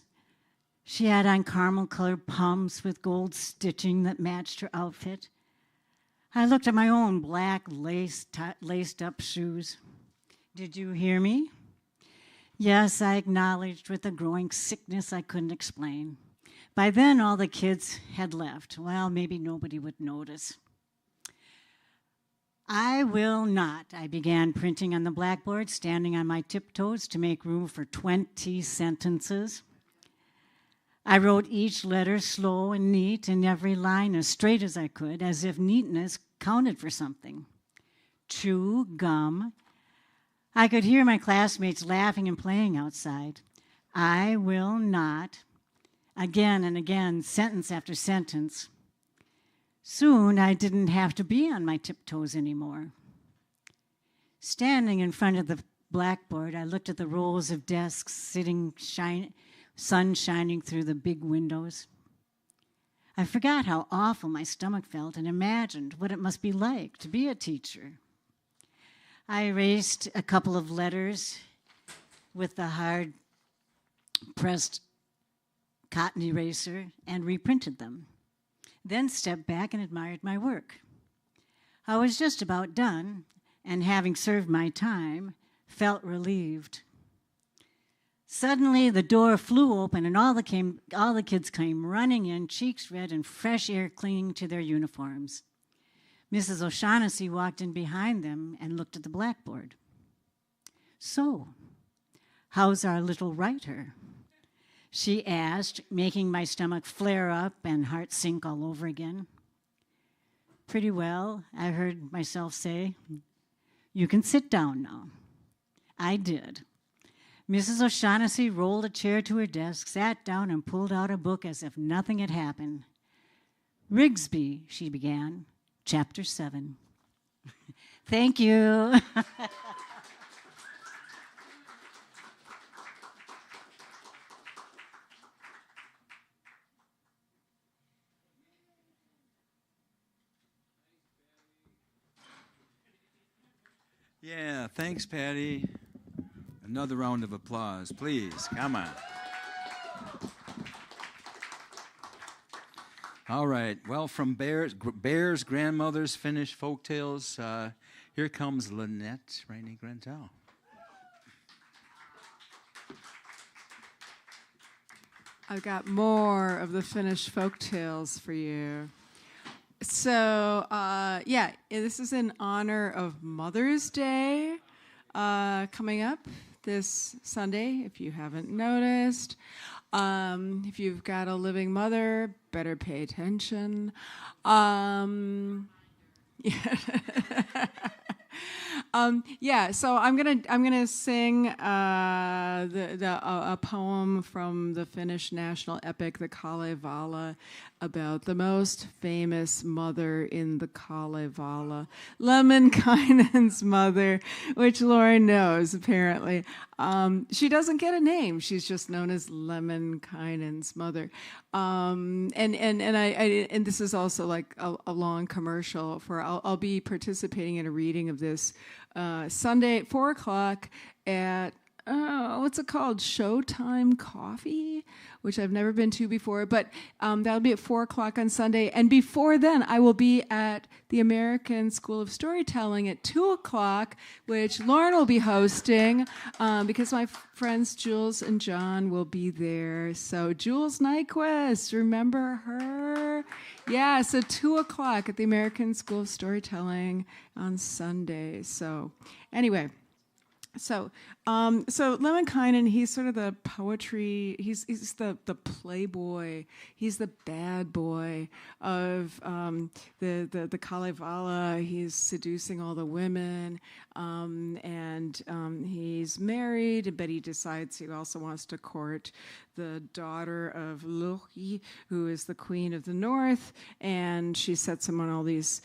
She had on caramel-colored pumps with gold stitching that matched her outfit. I looked at my own black laced-up shoes. Did you hear me? Yes, I acknowledged with a growing sickness I couldn't explain. By then, all the kids had left. Well, maybe nobody would notice. I will not, I began printing on the blackboard, standing on my tiptoes to make room for 20 sentences. I wrote each letter slow and neat and every line as straight as I could, as if neatness counted for something. Chew gum. I could hear my classmates laughing and playing outside. I will not. Again and again, sentence after sentence. Soon I didn't have to be on my tiptoes anymore. Standing in front of the blackboard, I looked at the rows of desks sun shining through the big windows. I forgot how awful my stomach felt and imagined what it must be like to be a teacher. I erased a couple of letters with the hard-pressed cotton eraser and reprinted them, then stepped back and admired my work. I was just about done, and having served my time, felt relieved. Suddenly, the door flew open, and all the kids came running in, cheeks red and fresh air clinging to their uniforms. Mrs. O'Shaughnessy walked in behind them and looked at the blackboard. "So, how's our little writer?" she asked, making my stomach flare up and heart sink all over again. "Pretty well," I heard myself say. "You can sit down now." I did. Mrs. O'Shaughnessy rolled a chair to her desk, sat down, and pulled out a book as if nothing had happened. "Rigsby," she began, Chapter 7. Thank you. Yeah, thanks, Patty. Another round of applause, please. Come on. All right. Well, from Bears, Grandmother's Finnish Folktales, here comes Lynette Rainey Grantel. I've got more of the Finnish folktales for you. So, this is in honor of Mother's Day coming up this Sunday, if you haven't noticed. If you've got a living mother, better pay attention. So I'm gonna sing a poem from the Finnish national epic, the Kalevala, about the most famous mother in the Kalevala, Lemminkainen's mother, which Loren knows apparently. She doesn't get a name; she's just known as Lemminkainen's mother. And this is also like a long commercial for. I'll be participating in a reading of this Sunday at 4:00 at what's it called? Showtime Coffee, which I've never been to before. But that'll be at 4:00 on Sunday. And before then, I will be at the American School of Storytelling at 2:00, which Loren will be hosting because my friends Jules and John will be there. So Jules Nyquist, remember her? Yeah, so 2:00 at the American School of Storytelling on Sunday. So anyway. So Lemminkainen, he's sort of the poetry. He's the playboy. He's the bad boy of the Kalevala. He's seducing all the women, and he's married, but he decides he also wants to court the daughter of Loki, who is the queen of the north, and she sets him on all these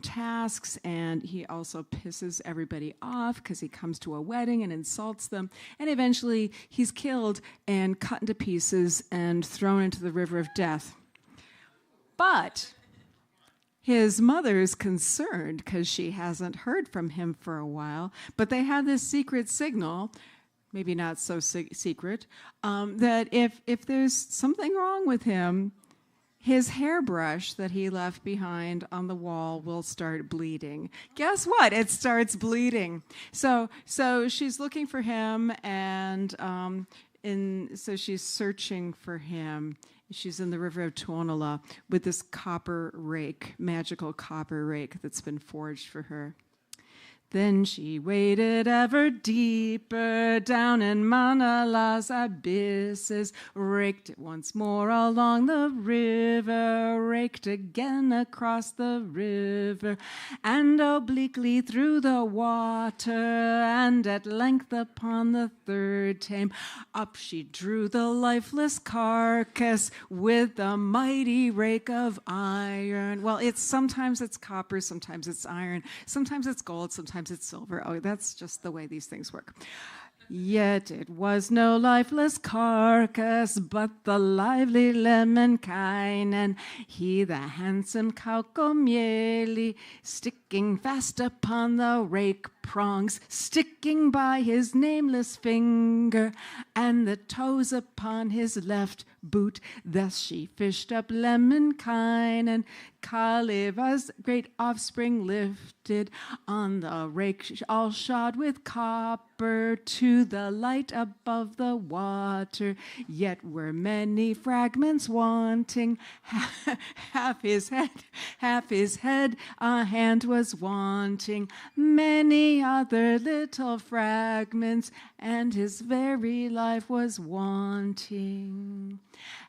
tasks, and he also pisses everybody off because he comes to a wedding and insults them, and eventually he's killed and cut into pieces and thrown into the river of death. But his mother's concerned because she hasn't heard from him for a while, but they have this secret signal, maybe not so secret, that if there's something wrong with him, his hairbrush that he left behind on the wall will start bleeding. Guess what? It starts bleeding. So she's looking for him, and so she's searching for him. She's in the river of Tuonela with this copper rake, magical copper rake that's been forged for her. Then she waded ever deeper down in Manala's abysses, raked it once more along the river, raked again across the river, and obliquely through the water, and at length upon the third tame, up she drew the lifeless carcass with the mighty rake of iron. Well, sometimes it's copper, sometimes it's iron, sometimes it's gold, sometimes sometimes it's silver. Oh, that's just the way these things work. Yet it was no lifeless carcass, but the lively Lemminkainen, he the handsome Kaukomieli, sticking fast upon the rake prongs, sticking by his nameless finger, and the toes upon his left boot. Thus she fished up Lemminkainen, Kaleva's great offspring lifted on the rake, all shod with copper, to the light above the water. Yet were many fragments wanting, half his head, a hand was wanting, many other little fragments, and his very life was wanting.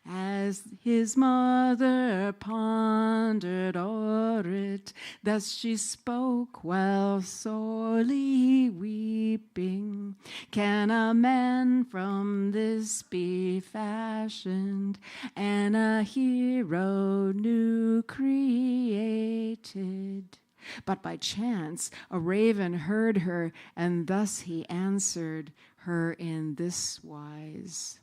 As his mother pondered o'er it, thus she spoke while sorely weeping. Can a man from this be fashioned, and a hero new created? But by chance a raven heard her, and thus he answered her in this wise.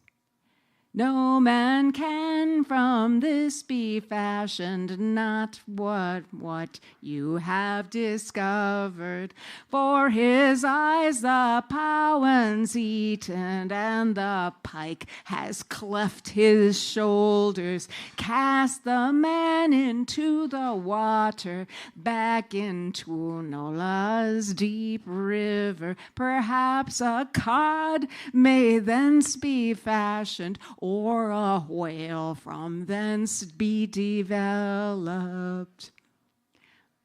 No man can from this be fashioned, not what you have discovered. For his eyes the powan's eaten, and the pike has cleft his shoulders. Cast the man into the water, back into Nola's deep river. Perhaps a cod may thence be fashioned, or a whale from thence be developed.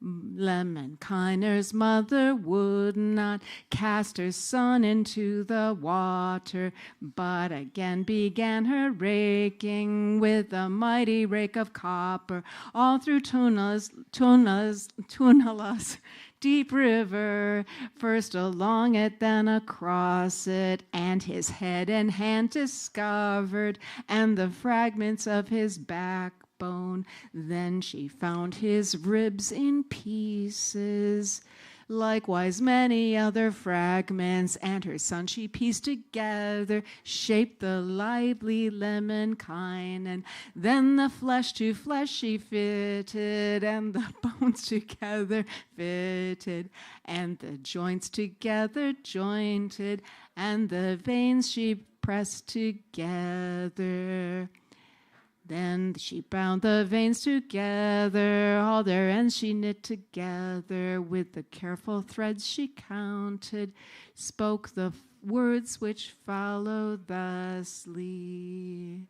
Lemminkainer's mother would not cast her son into the water, but again began her raking with a mighty rake of copper all through Tunala's deep river, first along it, then across it, and his head and hand discovered, and the fragments of his backbone. Then she found his ribs in pieces, likewise many other fragments, and her son she pieced together, shaped the lively Lemminkainen. Then the flesh to flesh she fitted, and the bones together fitted, and the joints together jointed, and the veins she pressed together. Then she bound the veins together, all their ends she knit together. With the careful threads she counted, spoke the words which follow thusly.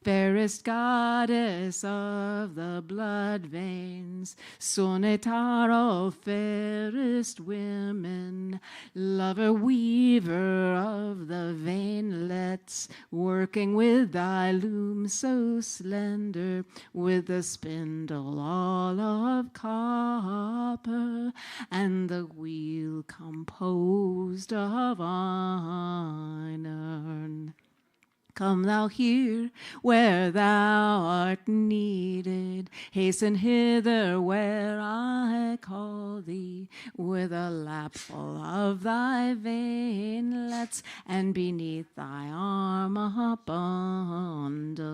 Fairest goddess of the blood veins, Sonetaro, fairest women, lover weaver of the veinlets, working with thy loom so slender, with a spindle all of copper, and the wheel composed of iron. Come thou here where thou art needed, hasten hither where I call thee, with a lapful of thy veinlets, and beneath thy arm a bundle.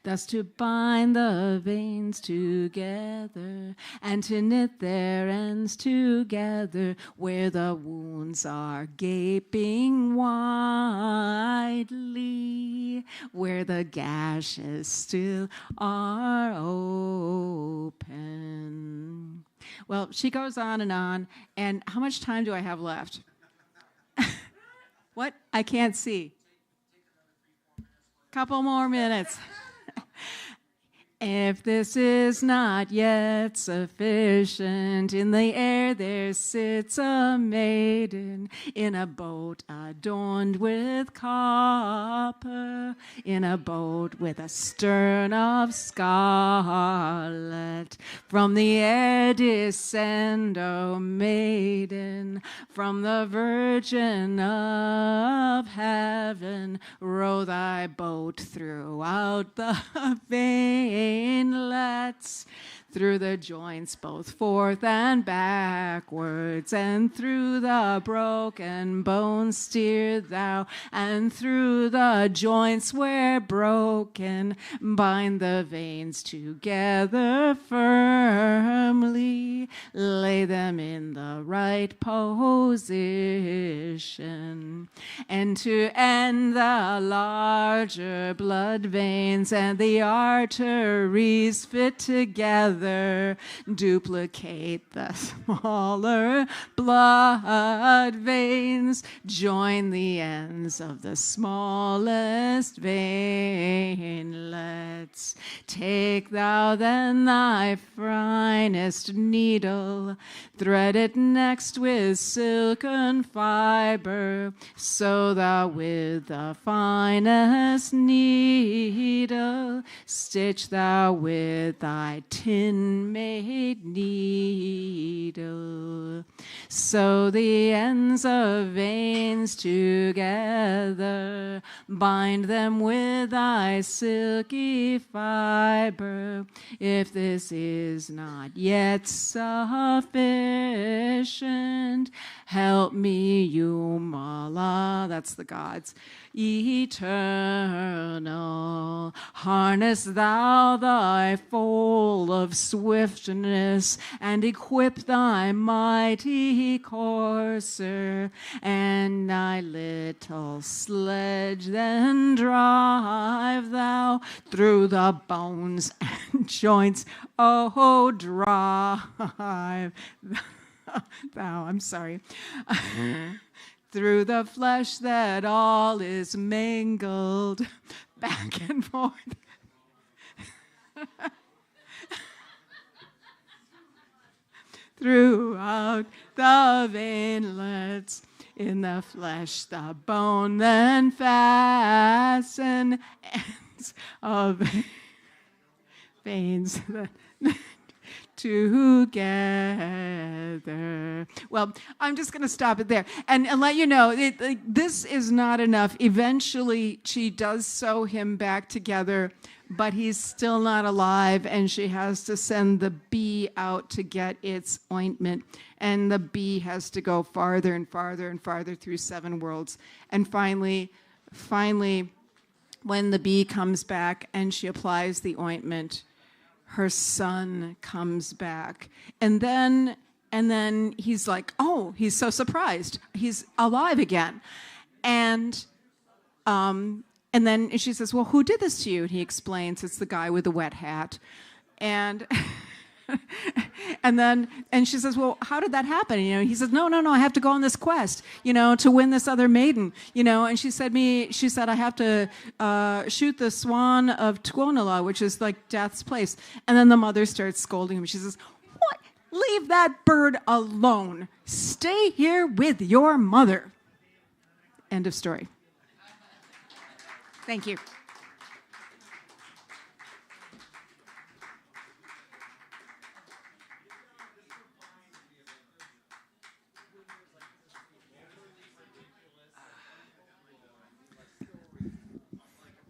Thus to bind the veins together, and to knit their ends together, where the wounds are gaping widely, where the gashes still are open. Well, she goes on, and how much time do I have left? What? I can't see. Couple more minutes. If this is not yet sufficient, in the air there sits a maiden in a boat adorned with copper, in a boat with a stern of scarlet. From the air descend, O maiden, from the Virgin of heaven, row thy boat throughout the veinlets, through the joints both forth and backwards, and through the broken bones steer thou, and through the joints where broken bind the veins together firmly, lay them in the right position, and to end the larger blood veins and the arteries fit together, duplicate the smaller blood veins, join the ends of the smallest veinlets. Take thou then thy finest needle, thread it next with silken fiber, sew thou with the finest needle, stitch thou with thy tin-made needle. Sew the ends of veins together, bind them with thy silky fiber. If this is not yet sufficient, help me, Yumala, that's the gods, eternal. Harness thou thy foal of swiftness, and equip thy mighty courser, and thy little sledge then drive thou through the bones and joints, oh, drive thou, I'm sorry, through the flesh that all is mingled back and forth. Throughout the veinlets in the flesh, the bone then fasten ends of veins that together. Well, I'm just going to stop it there and let you know, this is not enough. Eventually, she does sew him back together, but he's still not alive, and she has to send the bee out to get its ointment, and the bee has to go farther and farther and farther through 7 worlds. And finally, when the bee comes back and she applies the ointment, her son comes back. And then he's like, oh, he's so surprised. He's alive again. And then she says, well, who did this to you? And he explains, it's the guy with the wet hat. And and she says, well, how did that happen? He says, no, I have to go on this quest, to win this other maiden, And she said, I have to shoot the swan of Tuonela, which is like death's place. And then the mother starts scolding him. She says, what? Leave that bird alone. Stay here with your mother. End of story. Thank you.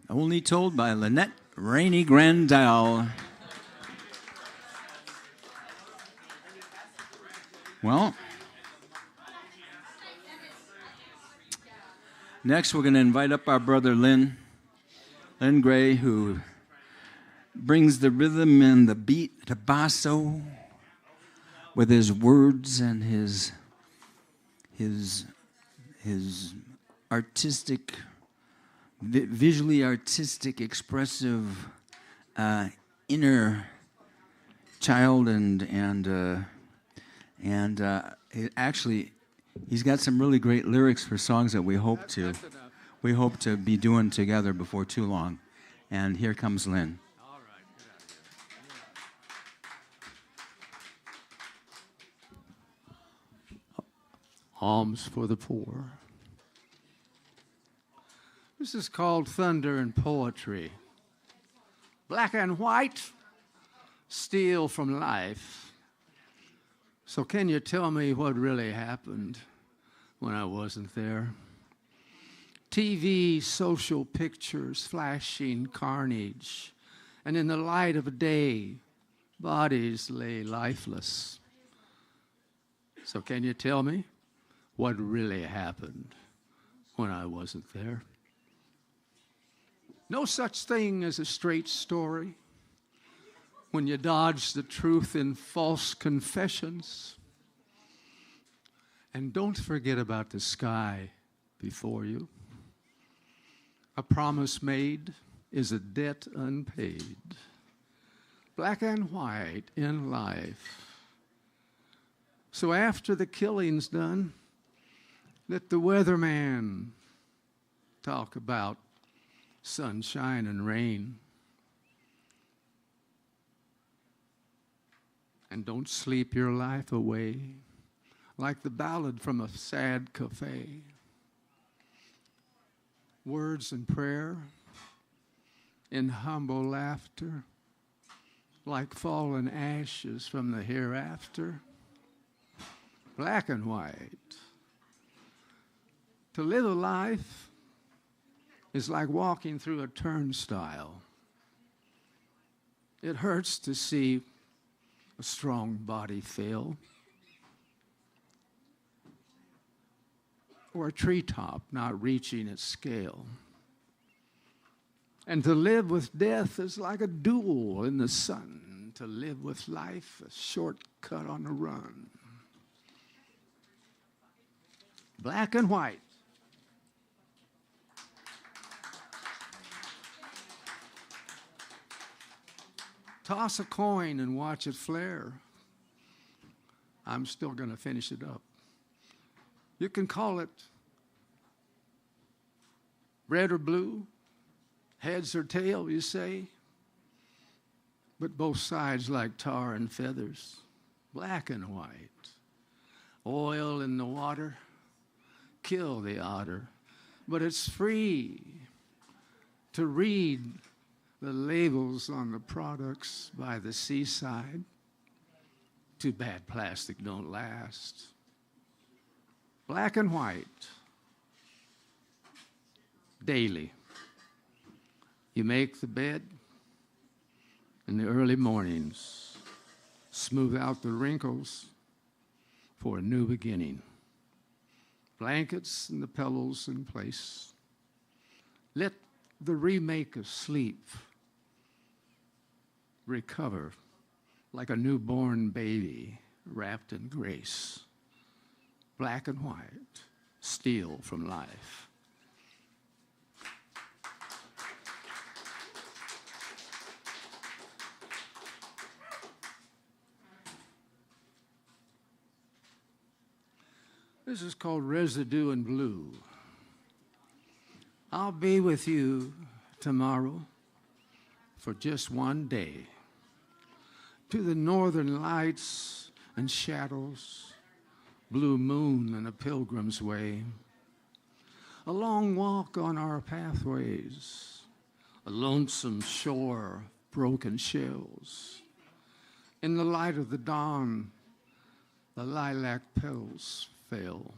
Only told by Lynette Rainey Grandal. Well, next we're going to invite up our brother Lynn Gray, who brings the rhythm and the beat to Bosso with his words and his artistic, visually artistic, expressive inner child, and actually he's got some really great lyrics for songs that we hope to be doing together before too long. And here comes Lynn. All right. Alms for the poor. This is called Thunder and Poetry. Black and white steal from life. So can you tell me what really happened when I wasn't there? TV, social pictures, flashing carnage, and in the light of day, bodies lay lifeless. So can you tell me what really happened when I wasn't there? No such thing as a straight story when you dodge the truth in false confessions. And don't forget about the sky before you. A promise made is a debt unpaid. Black and white in life. So after the killing's done, let the weatherman talk about sunshine and rain. And don't sleep your life away like the ballad from a sad cafe. Words and prayer in humble laughter like fallen ashes from the hereafter. Black and white. To live a life is like walking through a turnstile. It hurts to see a strong body fail, or a treetop not reaching its scale. And to live with death is like a duel in the sun. To live with life, a shortcut on the run. Black and white. Toss a coin and watch it flare. I'm still going to finish it up. You can call it red or blue, heads or tail, you say, but both sides like tar and feathers, black and white. Oil in the water, kill the otter, but it's free to read the labels on the products by the seaside. Too bad plastic don't last. Black and white. Daily. You make the bed in the early mornings. Smooth out the wrinkles for a new beginning. Blankets and the pillows in place. Let the remake of sleep recover like a newborn baby wrapped in grace. Black and white, steal from life. This is called Residue in Blue. I'll be with you tomorrow for just one day. To the northern lights and shadows, blue moon and a pilgrim's way. A long walk on our pathways, a lonesome shore, broken shells. In the light of the dawn, the lilac petals fell.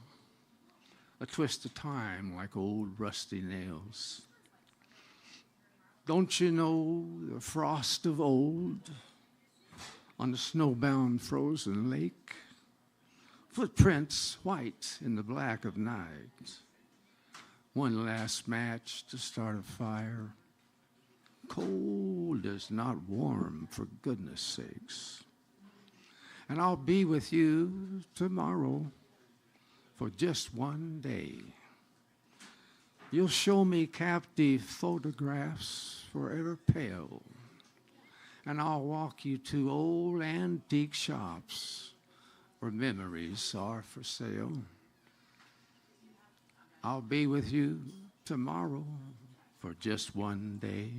A twist of time like old rusty nails. Don't you know the frost of old on the snowbound frozen lake? Footprints white in the black of night. One last match to start a fire. Cold is not warm, for goodness sakes. And I'll be with you tomorrow for just one day. You'll show me captive photographs forever pale, and I'll walk you to old antique shops where memories are for sale. I'll be with you tomorrow for just one day.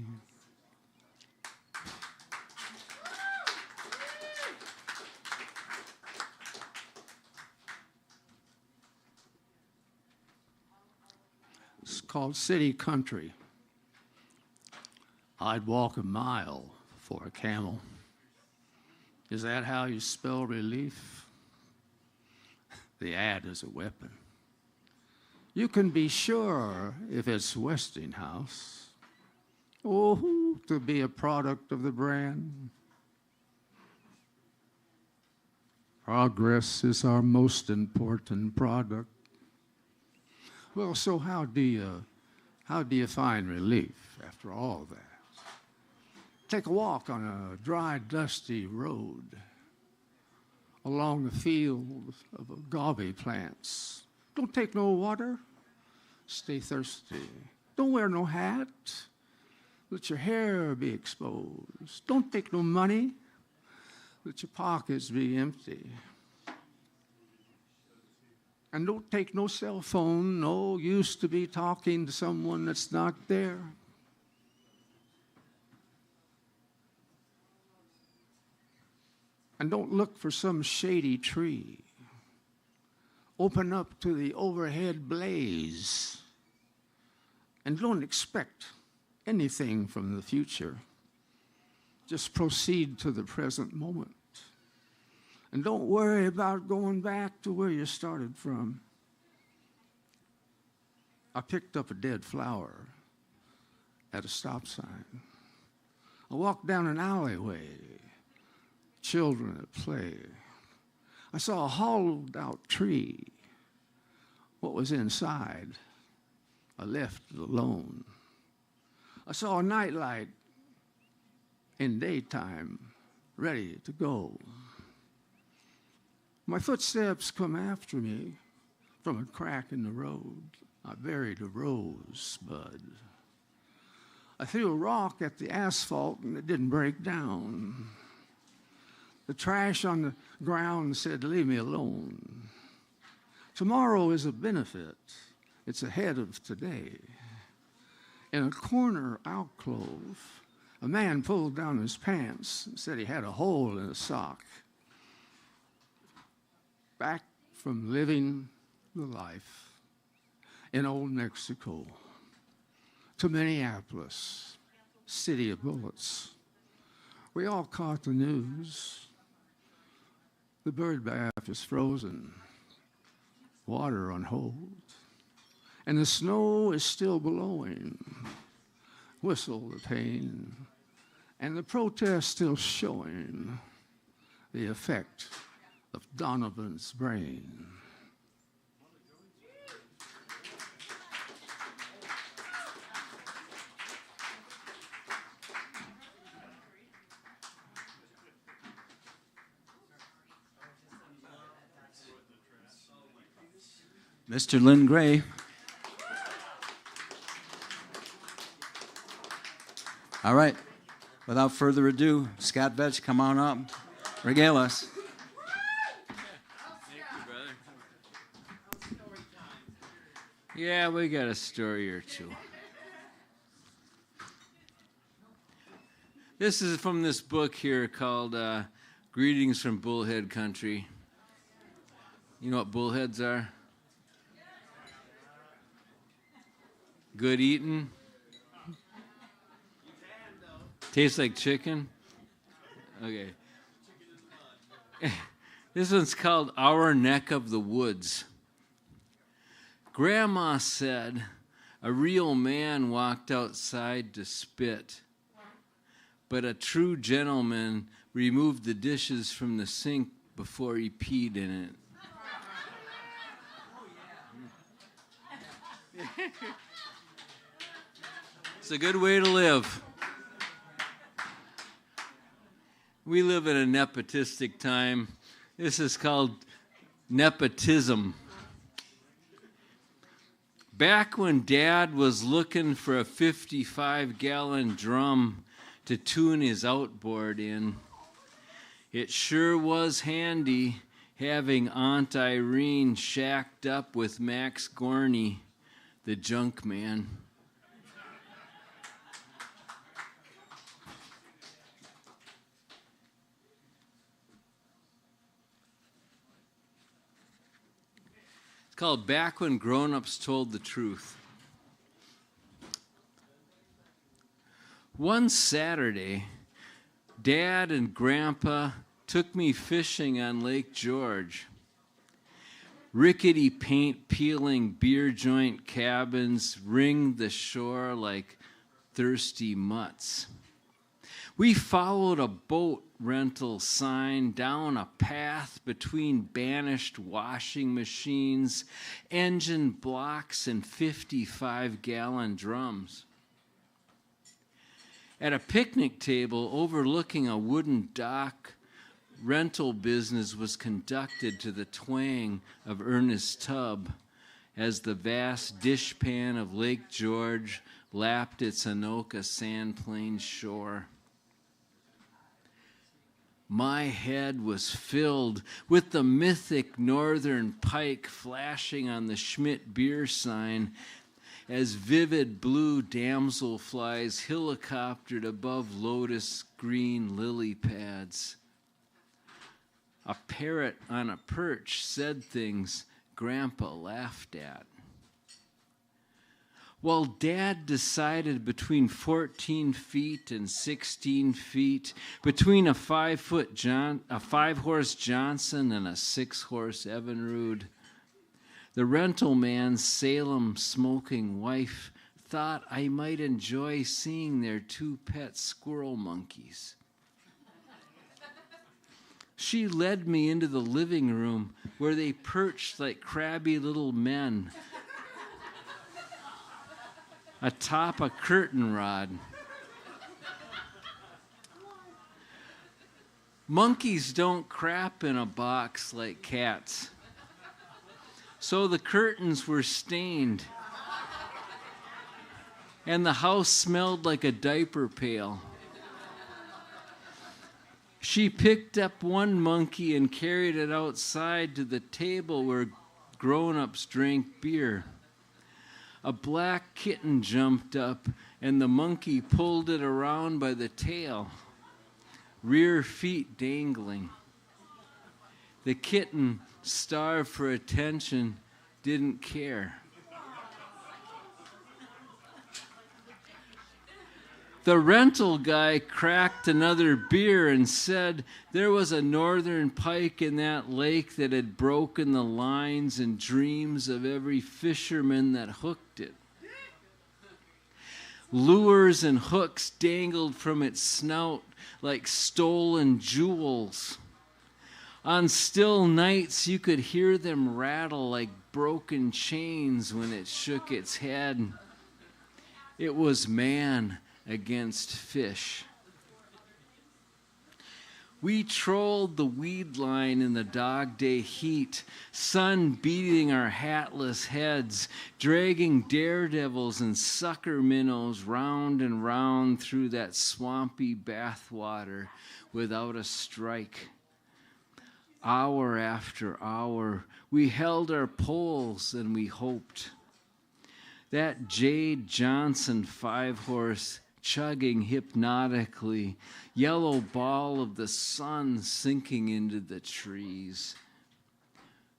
It's called City Country. I'd walk a mile for a camel. Is that how you spell relief? The ad is a weapon. You can be sure if it's Westinghouse. Oh, to be a product of the brand. Progress is our most important product. Well, so how do you find relief after all that? Take a walk on a dry, dusty road along the field of agave plants. Don't take no water. Stay thirsty. Don't wear no hat. Let your hair be exposed. Don't take no money. Let your pockets be empty. And don't take no cell phone. No use to be talking to someone that's not there. And don't look for some shady tree. Open up to the overhead blaze. And don't expect anything from the future. Just proceed to the present moment. And don't worry about going back to where you started from. I picked up a dead flower at a stop sign. I walked down an alleyway, children at play. I saw a hollowed out tree. What was inside, I left it alone. I saw a nightlight in daytime, ready to go. My footsteps come after me from a crack in the road. I buried a rosebud. I threw a rock at the asphalt and it didn't break down. The trash on the ground said, leave me alone. Tomorrow is a benefit. It's ahead of today. In a corner alcove, a man pulled down his pants and said he had a hole in his sock. Back from living the life in old Mexico to Minneapolis, city of bullets. We all caught the news. The bird bath is frozen, water on hold, and the snow is still blowing. Whistle the pain, and the protest still showing the effect of Donovan's brain. Mr. Lynn Gray. All right. Without further ado, Scott Vetch, come on up. Regale us. Thank you, brother. Yeah, we got a story or two. This is from this book here called Greetings from Bullhead Country. You know what bullheads are? Good eating. Tastes like chicken? Okay. This one's called Our Neck of the Woods. Grandma said a real man walked outside to spit, but a true gentleman removed the dishes from the sink before he peed in it. It's a good way to live. We live in a nepotistic time. This is called nepotism. Back when Dad was looking for a 55-gallon drum to tune his outboard in, it sure was handy having Aunt Irene shacked up with Max Gorney, the junk man. Called Back When Grown-Ups Told the Truth. One Saturday, Dad and Grandpa took me fishing on Lake George. Rickety paint-peeling beer joint cabins ringed the shore like thirsty mutts. We followed a boat rental sign down a path between banished washing machines, engine blocks, and 55-gallon drums. At a picnic table overlooking a wooden dock, rental business was conducted to the twang of Ernest Tubb as the vast dishpan of Lake George lapped its Anoka sandplain shore. My head was filled with the mythic northern pike flashing on the Schmidt beer sign as vivid blue damselflies helicoptered above lotus green lily pads. A parrot on a perch said things Grandpa laughed at. While Dad decided between 14 feet and 16 feet, between a 5-horse Johnson and a 6-horse Evinrude, the rental man's Salem smoking wife thought I might enjoy seeing their 2 pet squirrel monkeys. She led me into the living room where they perched like crabby little men atop a curtain rod. Monkeys don't crap in a box like cats, so the curtains were stained, and the house smelled like a diaper pail. She picked up one monkey and carried it outside to the table where grown-ups drank beer. A black kitten jumped up, and the monkey pulled it around by the tail, rear feet dangling. The kitten, starved for attention, didn't care. The rental guy cracked another beer and said there was a northern pike in that lake that had broken the lines and dreams of every fisherman that hooked it. Lures and hooks dangled from its snout like stolen jewels. On still nights, you could hear them rattle like broken chains when it shook its head. It was man against fish. We trolled the weed line in the dog day heat, sun beating our hatless heads, dragging daredevils and sucker minnows round and round through that swampy bathwater without a strike. Hour after hour, we held our poles and we hoped. That Jade Johnson 5-horse chugging hypnotically, yellow ball of the sun sinking into the trees.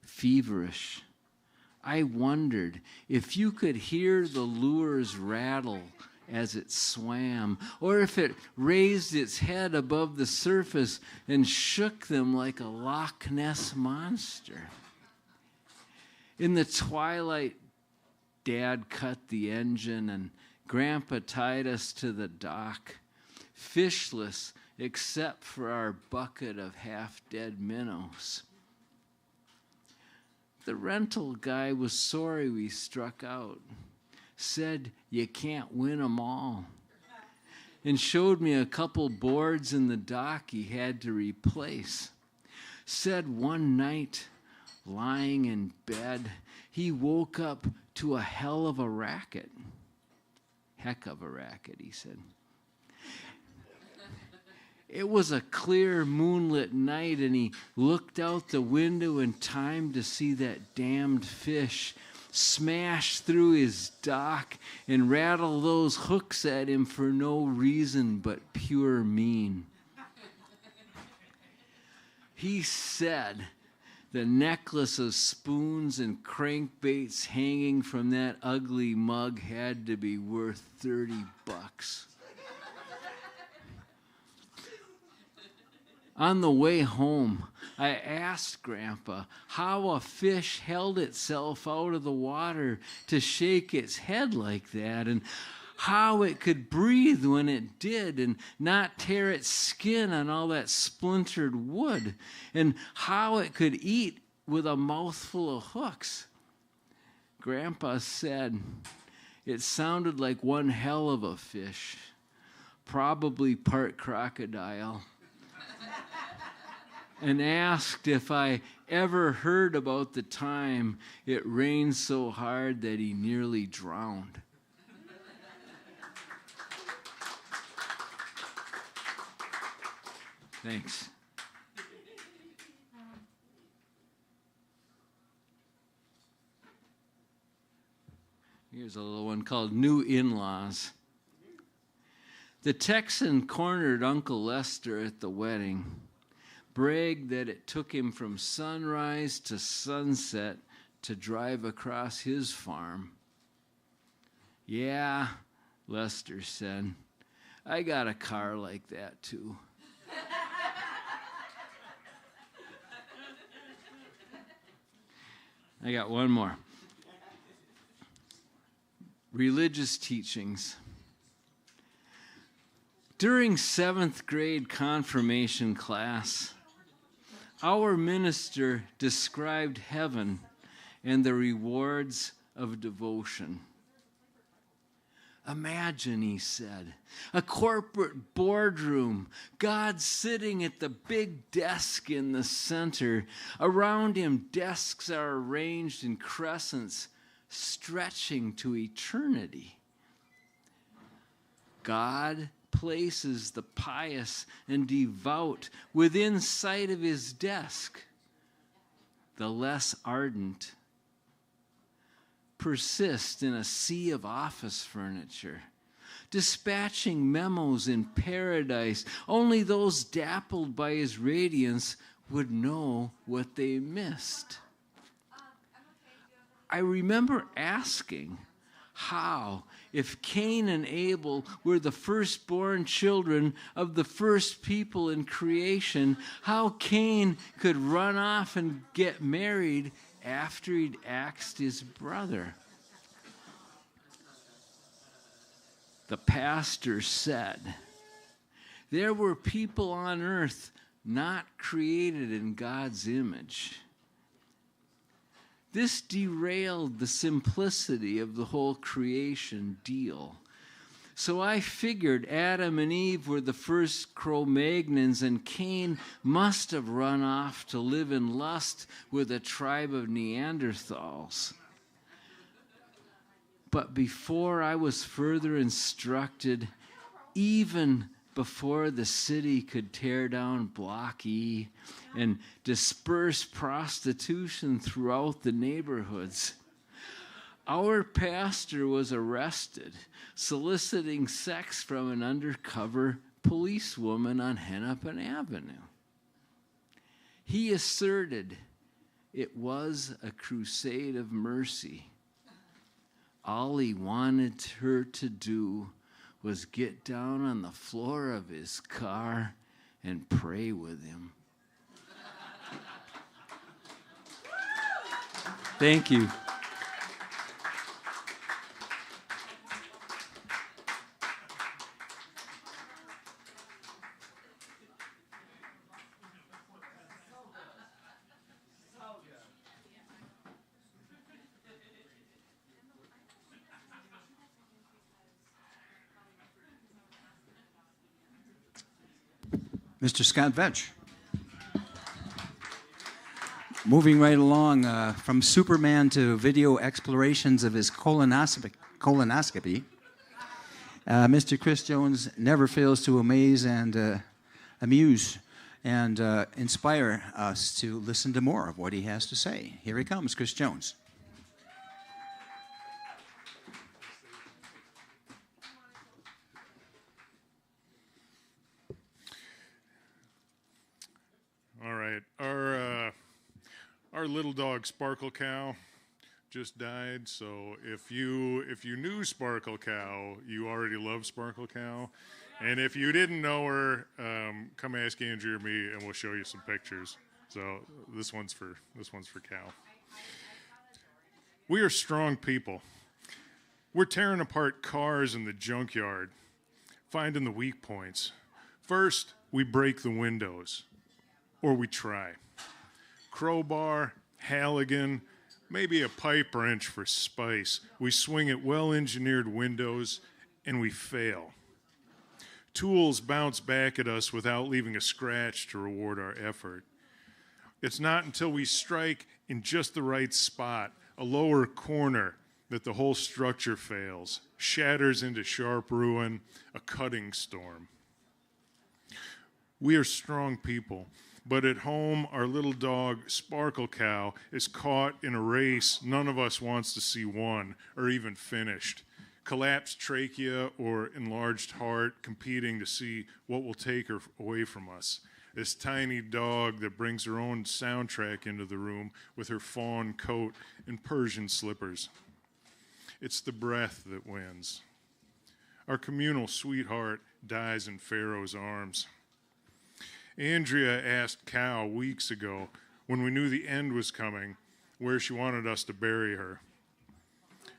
Feverish, I wondered if you could hear the lures rattle as it swam, or if it raised its head above the surface and shook them like a Loch Ness monster. In the twilight, Dad cut the engine and Grandpa tied us to the dock, fishless except for our bucket of half-dead minnows. The rental guy was sorry we struck out, said you can't win 'em all, and showed me a couple boards in the dock he had to replace. Said one night, lying in bed, he woke up to a hell of a racket. Heck of a racket, he said. It was a clear moonlit night, and he looked out the window in time to see that damned fish smash through his dock and rattle those hooks at him for no reason but pure mean. He said the necklace of spoons and crankbaits hanging from that ugly mug had to be worth $30. On the way home, I asked Grandpa how a fish held itself out of the water to shake its head like that, and how it could breathe when it did and not tear its skin on all that splintered wood, and how it could eat with a mouthful of hooks. Grandpa said it sounded like one hell of a fish, probably part crocodile, and asked if I ever heard about the time it rained so hard that he nearly drowned. Thanks. Here's a little one called New In-Laws. The Texan cornered Uncle Lester at the wedding, bragged that it took him from sunrise to sunset to drive across his farm. Yeah, Lester said, I got a car like that too. I got one more. Religious teachings. During 7th grade confirmation class, our minister described heaven and the rewards of devotion. Imagine, he said, a corporate boardroom, God sitting at the big desk in the center. Around him, desks are arranged in crescents stretching to eternity. God places the pious and devout within sight of his desk. The less ardent persist in a sea of office furniture, dispatching memos in paradise. Only those dappled by his radiance would know what they missed. I remember asking how, if Cain and Abel were the firstborn children of the first people in creation, how Cain could run off and get married after he'd axed his brother. The pastor said, there were people on earth not created in God's image. This derailed the simplicity of the whole creation deal. So I figured Adam and Eve were the first Cro-Magnons, and Cain must have run off to live in lust with a tribe of Neanderthals. But before I was further instructed, even before the city could tear down Block E and disperse prostitution throughout the neighborhoods, our pastor was arrested, soliciting sex from an undercover policewoman on Hennepin Avenue. He asserted it was a crusade of mercy. All he wanted her to do was get down on the floor of his car and pray with him. Thank you. Mr. Scott Vetch. Moving right along from Superman to video explorations of his colonoscopy, Mr. Chris Jones never fails to amaze and amuse and inspire us to listen to more of what he has to say. Here he comes, Chris Jones. All right, our little dog Sparkle Cow just died. So if you knew Sparkle Cow, you already love Sparkle Cow, and if you didn't know her, come ask Andrew or me, and we'll show you some pictures. So this one's for Cow. We are strong people. We're tearing apart cars in the junkyard, finding the weak points. First, we break the windows, or we try. Crowbar, Halligan, maybe a pipe wrench for spice. We swing at well-engineered windows, and we fail. Tools bounce back at us without leaving a scratch to reward our effort. It's not until we strike in just the right spot, a lower corner, that the whole structure fails, shatters into sharp ruin, a cutting storm. We are strong people, but at home, our little dog, Sparkle Cow, is caught in a race none of us wants to see won or even finished. Collapsed trachea or enlarged heart competing to see what will take her away from us. This tiny dog that brings her own soundtrack into the room with her fawn coat and Persian slippers. It's the breath that wins. Our communal sweetheart dies in Pharaoh's arms. Andrea asked Cow weeks ago, when we knew the end was coming, where she wanted us to bury her.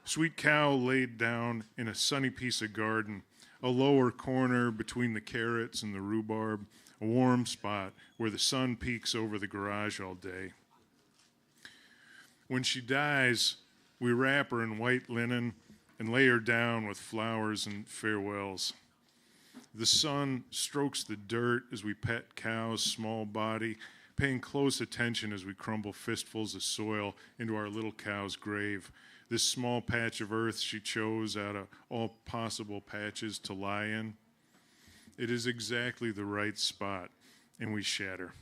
Sweet Cow laid down in a sunny piece of garden, a lower corner between the carrots and the rhubarb, a warm spot where the sun peeks over the garage all day. When she dies, we wrap her in white linen and lay her down with flowers and farewells. The sun strokes the dirt as we pet Cow's small body, paying close attention as we crumble fistfuls of soil into our little cow's grave. This small patch of earth she chose out of all possible patches to lie in. It is exactly the right spot, and we shatter.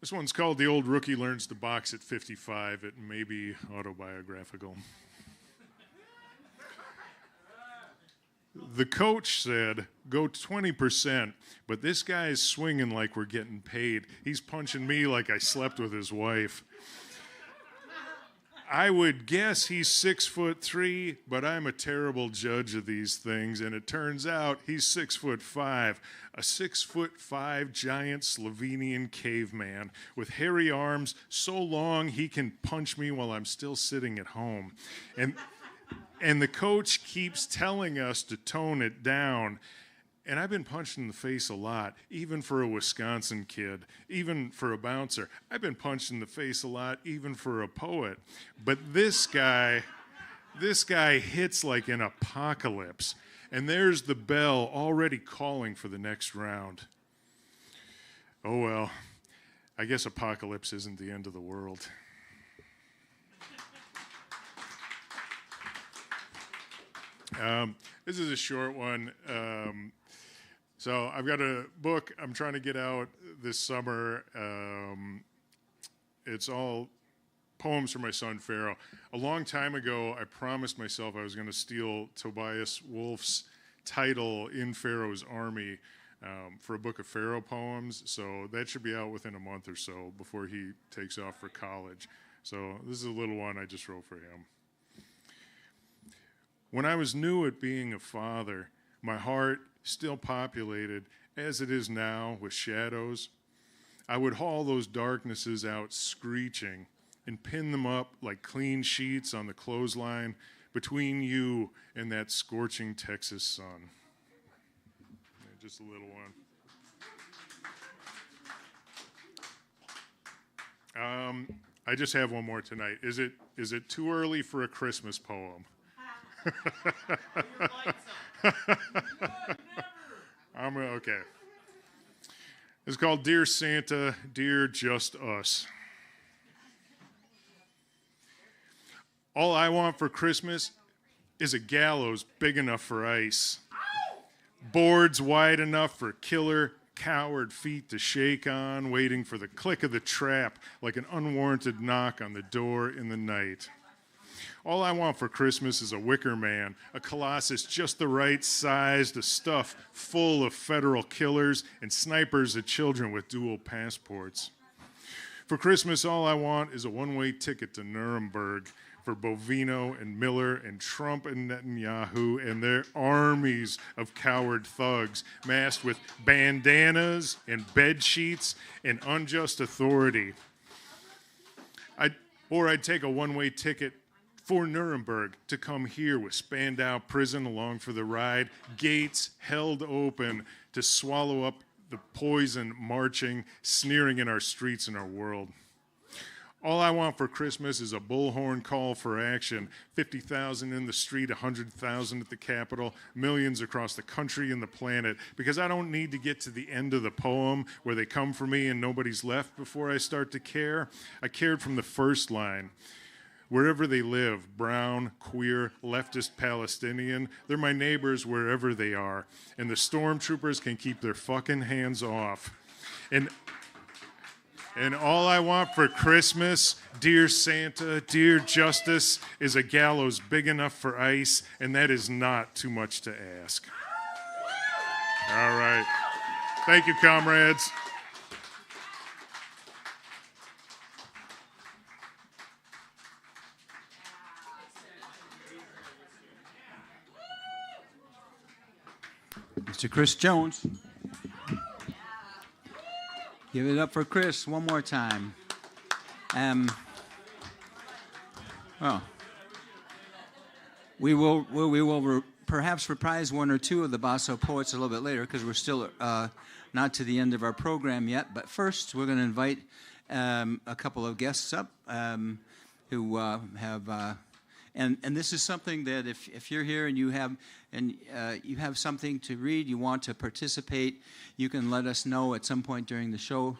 This one's called The Old Rookie Learns to Box at 55. It may be autobiographical. The coach said, go 20%, but this guy's swinging like we're getting paid. He's punching me like I slept with his wife. I would guess he's 6'3", but I'm a terrible judge of these things, and it turns out he's 6'5", a 6'5" giant Slovenian caveman with hairy arms so long he can punch me while I'm still sitting at home. And the coach keeps telling us to tone it down. And I've been punched in the face a lot, even for a Wisconsin kid, even for a bouncer. I've been punched in the face a lot, even for a poet. But this guy hits like an apocalypse. And there's the bell already calling for the next round. Oh well, I guess apocalypse isn't the end of the world. This is a short one. So I've got a book I'm trying to get out this summer. It's all poems from my son Pharaoh. A long time ago, I promised myself I was going to steal Tobias Wolff's title in Pharaoh's Army for a book of Pharaoh poems. So that should be out within a month or so before he takes off for college. So this is a little one I just wrote for him. When I was new at being a father, my heart still populated, as it is now, with shadows. I would haul those darknesses out screeching and pin them up like clean sheets on the clothesline between you and that scorching Texas sun. Yeah, just a little one. I just have one more tonight. Is it too early for a Christmas poem? Okay. It's called Dear Santa, Dear Just Us. All I want for Christmas is a gallows big enough for ice. Boards wide enough for killer, coward feet to shake on, waiting for the click of the trap like an unwarranted knock on the door in the night. All I want for Christmas is a wicker man, a colossus just the right size to stuff full of federal killers and snipers at children with dual passports. For Christmas, all I want is a one-way ticket to Nuremberg for Bovino and Miller and Trump and Netanyahu and their armies of coward thugs masked with bandanas and bed sheets and unjust authority. I'd take a one-way ticket for Nuremberg to come here with Spandau Prison along for the ride, gates held open to swallow up the poison marching, sneering in our streets and our world. All I want for Christmas is a bullhorn call for action. 50,000 in the street, 100,000 at the Capitol, millions across the country and the planet. Because I don't need to get to the end of the poem where they come for me and nobody's left before I start to care. I cared from the first line. Wherever they live, brown, queer, leftist, Palestinian, they're my neighbors wherever they are. And the stormtroopers can keep their fucking hands off. And all I want for Christmas, dear Santa, dear Justice, is a gallows big enough for ice, and that is not too much to ask. All right. Thank you, comrades. Mr. Chris Jones. Give it up for Chris one more time. We will perhaps reprise one or two of the Bosso poets a little bit later because we're still not to the end of our program yet. But first, we're going to invite a couple of guests up who have. And this is something that if you're here and you have something to read, you want to participate, you can let us know at some point during the show,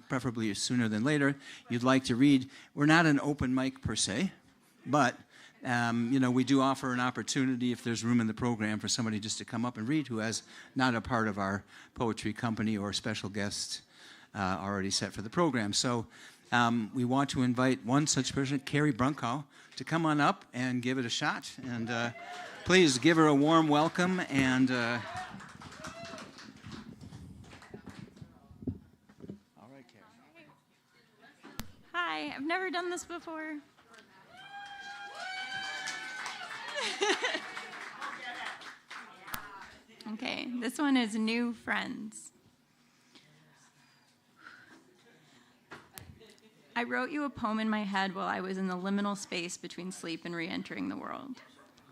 preferably sooner than later, you'd like to read. We're not an open mic per se, but we do offer an opportunity if there's room in the program for somebody just to come up and read who has not a part of our poetry company or special guest already set for the program. So we want to invite one such person, Carrie Brunkow, to come on up and give it a shot. And please give her a warm welcome. And all right, Carrie. Hi, I've never done this before. Okay, this one is New Friends. I wrote you a poem in my head while I was in the liminal space between sleep and re-entering the world.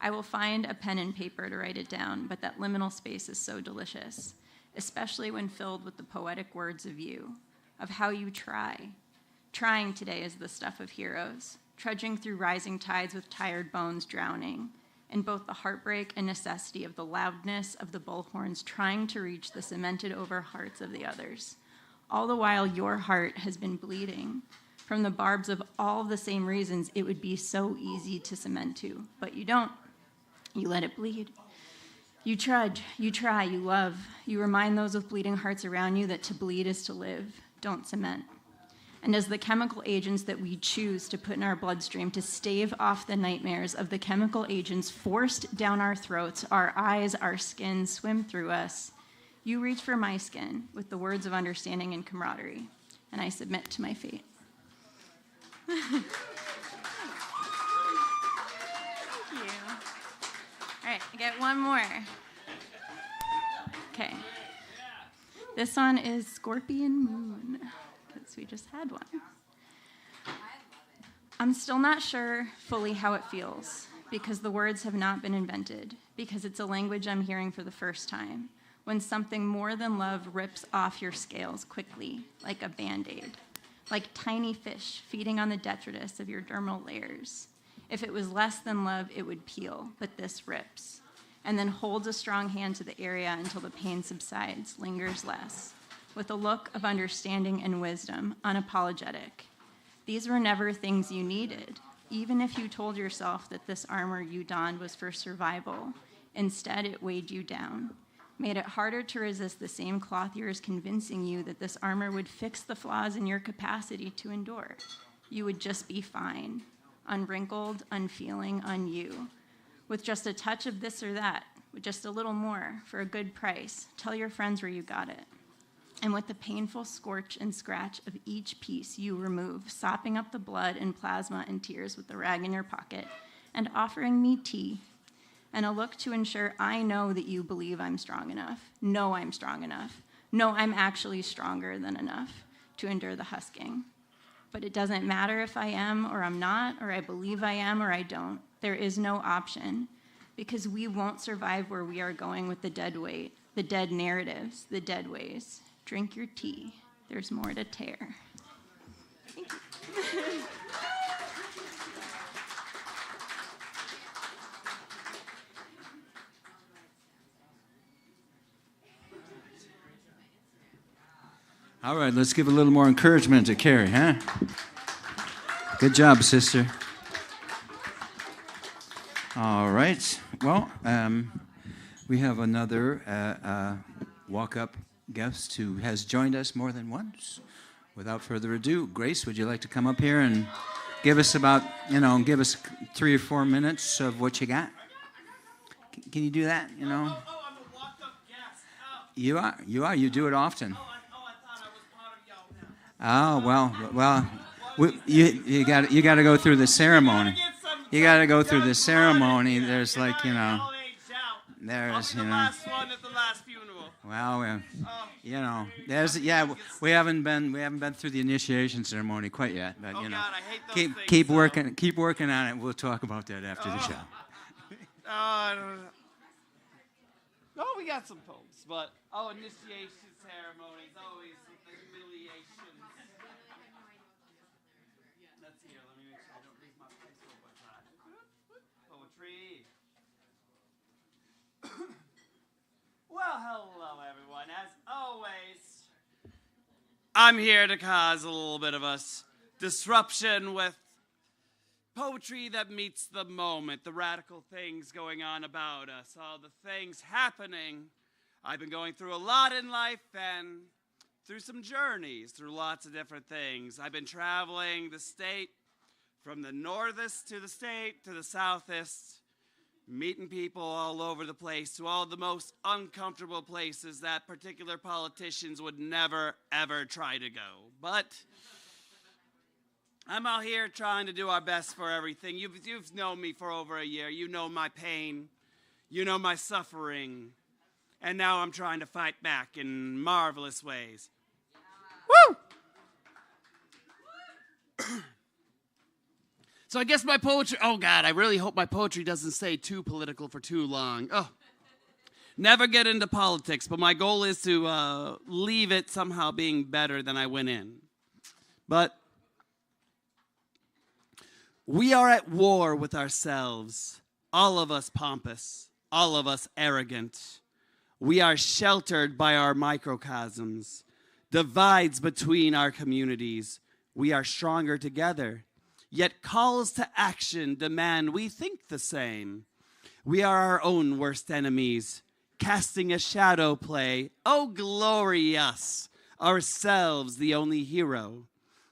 I will find a pen and paper to write it down, but that liminal space is so delicious, especially when filled with the poetic words of you, of how you try. Trying today is the stuff of heroes, trudging through rising tides with tired bones drowning, in both the heartbreak and necessity of the loudness of the bullhorns trying to reach the cemented over hearts of the others. All the while your heart has been bleeding, from the barbs of all the same reasons it would be so easy to cement to, but you don't. You let it bleed. You trudge, you try, you love. You remind those with bleeding hearts around you that to bleed is to live. Don't cement. And as the chemical agents that we choose to put in our bloodstream to stave off the nightmares of the chemical agents forced down our throats, our eyes, our skin swim through us, you reach for my skin with the words of understanding and camaraderie, and I submit to my fate. Thank you. All right, I get one more. Okay. This one is Scorpion Moon, because we just had one. I'm still not sure fully how it feels, because the words have not been invented, because it's a language I'm hearing for the first time, when something more than love rips off your scales quickly, like a Band-Aid. Like tiny fish feeding on the detritus of your dermal layers. If it was less than love, it would peel, but this rips, and then holds a strong hand to the area until the pain subsides, lingers less, with a look of understanding and wisdom, unapologetic. These were never things you needed, even if you told yourself that this armor you donned was for survival. Instead, it weighed you down. Made it harder to resist the same clothiers convincing you that this armor would fix the flaws in your capacity to endure. You would just be fine, unwrinkled, unfeeling, un-you, with just a touch of this or that, with just a little more, for a good price. Tell your friends where you got it. And with the painful scorch and scratch of each piece you remove, sopping up the blood and plasma and tears with the rag in your pocket, and offering me tea, and a look to ensure I know that you believe I'm strong enough. No, I'm strong enough. No, I'm actually stronger than enough to endure the husking. But it doesn't matter if I am or I'm not, or I believe I am or I don't. There is no option, because we won't survive where we are going with the dead weight, the dead narratives, the dead ways. Drink your tea. There's more to tear. Thank you. All right, let's give a little more encouragement to Carrie, huh? Good job, sister. All right. Well, we have another walk-up guest who has joined us more than once. Without further ado, Grace, would you like to come up here and give us about, give us 3 or 4 minutes of what you got? Can you do that, Oh, I'm a walk-up guest. You are. You do it often. I thought I was part of y'all now. Oh, well, you got to go through the ceremony. You got to go through the ceremony. There's there's, I'll be the last one at the last funeral. Well, we haven't been through the initiation ceremony quite yet, but God, I hate those keep things, keep working on it. We'll talk about that after the show. I don't know. Oh, we got some poems, but initiation ceremonies always the humiliations. Let's hear. Let me make sure I don't lose my place for what's that. Poetry. Well, hello everyone. As always, I'm here to cause a little bit of a disruption with poetry that meets the moment, the radical things going on about us, all the things happening. I've been going through a lot in life and through some journeys, through lots of different things. I've been traveling the state from the northest to the state to the southest, meeting people all over the place, to all the most uncomfortable places that particular politicians would never, ever try to go. But I'm out here trying to do our best for everything. You've known me for over a year. You know my pain. You know my suffering. And now I'm trying to fight back in marvelous ways. Woo! So I guess my poetry, oh God, I really hope my poetry doesn't stay too political for too long. Oh, never get into politics, but my goal is to leave it somehow being better than I went in. But we are at war with ourselves, all of us pompous, all of us arrogant. We are sheltered by our microcosms, divides between our communities. We are stronger together. Yet calls to action demand we think the same. We are our own worst enemies, casting a shadow play. Oh, glorious! Ourselves the only hero.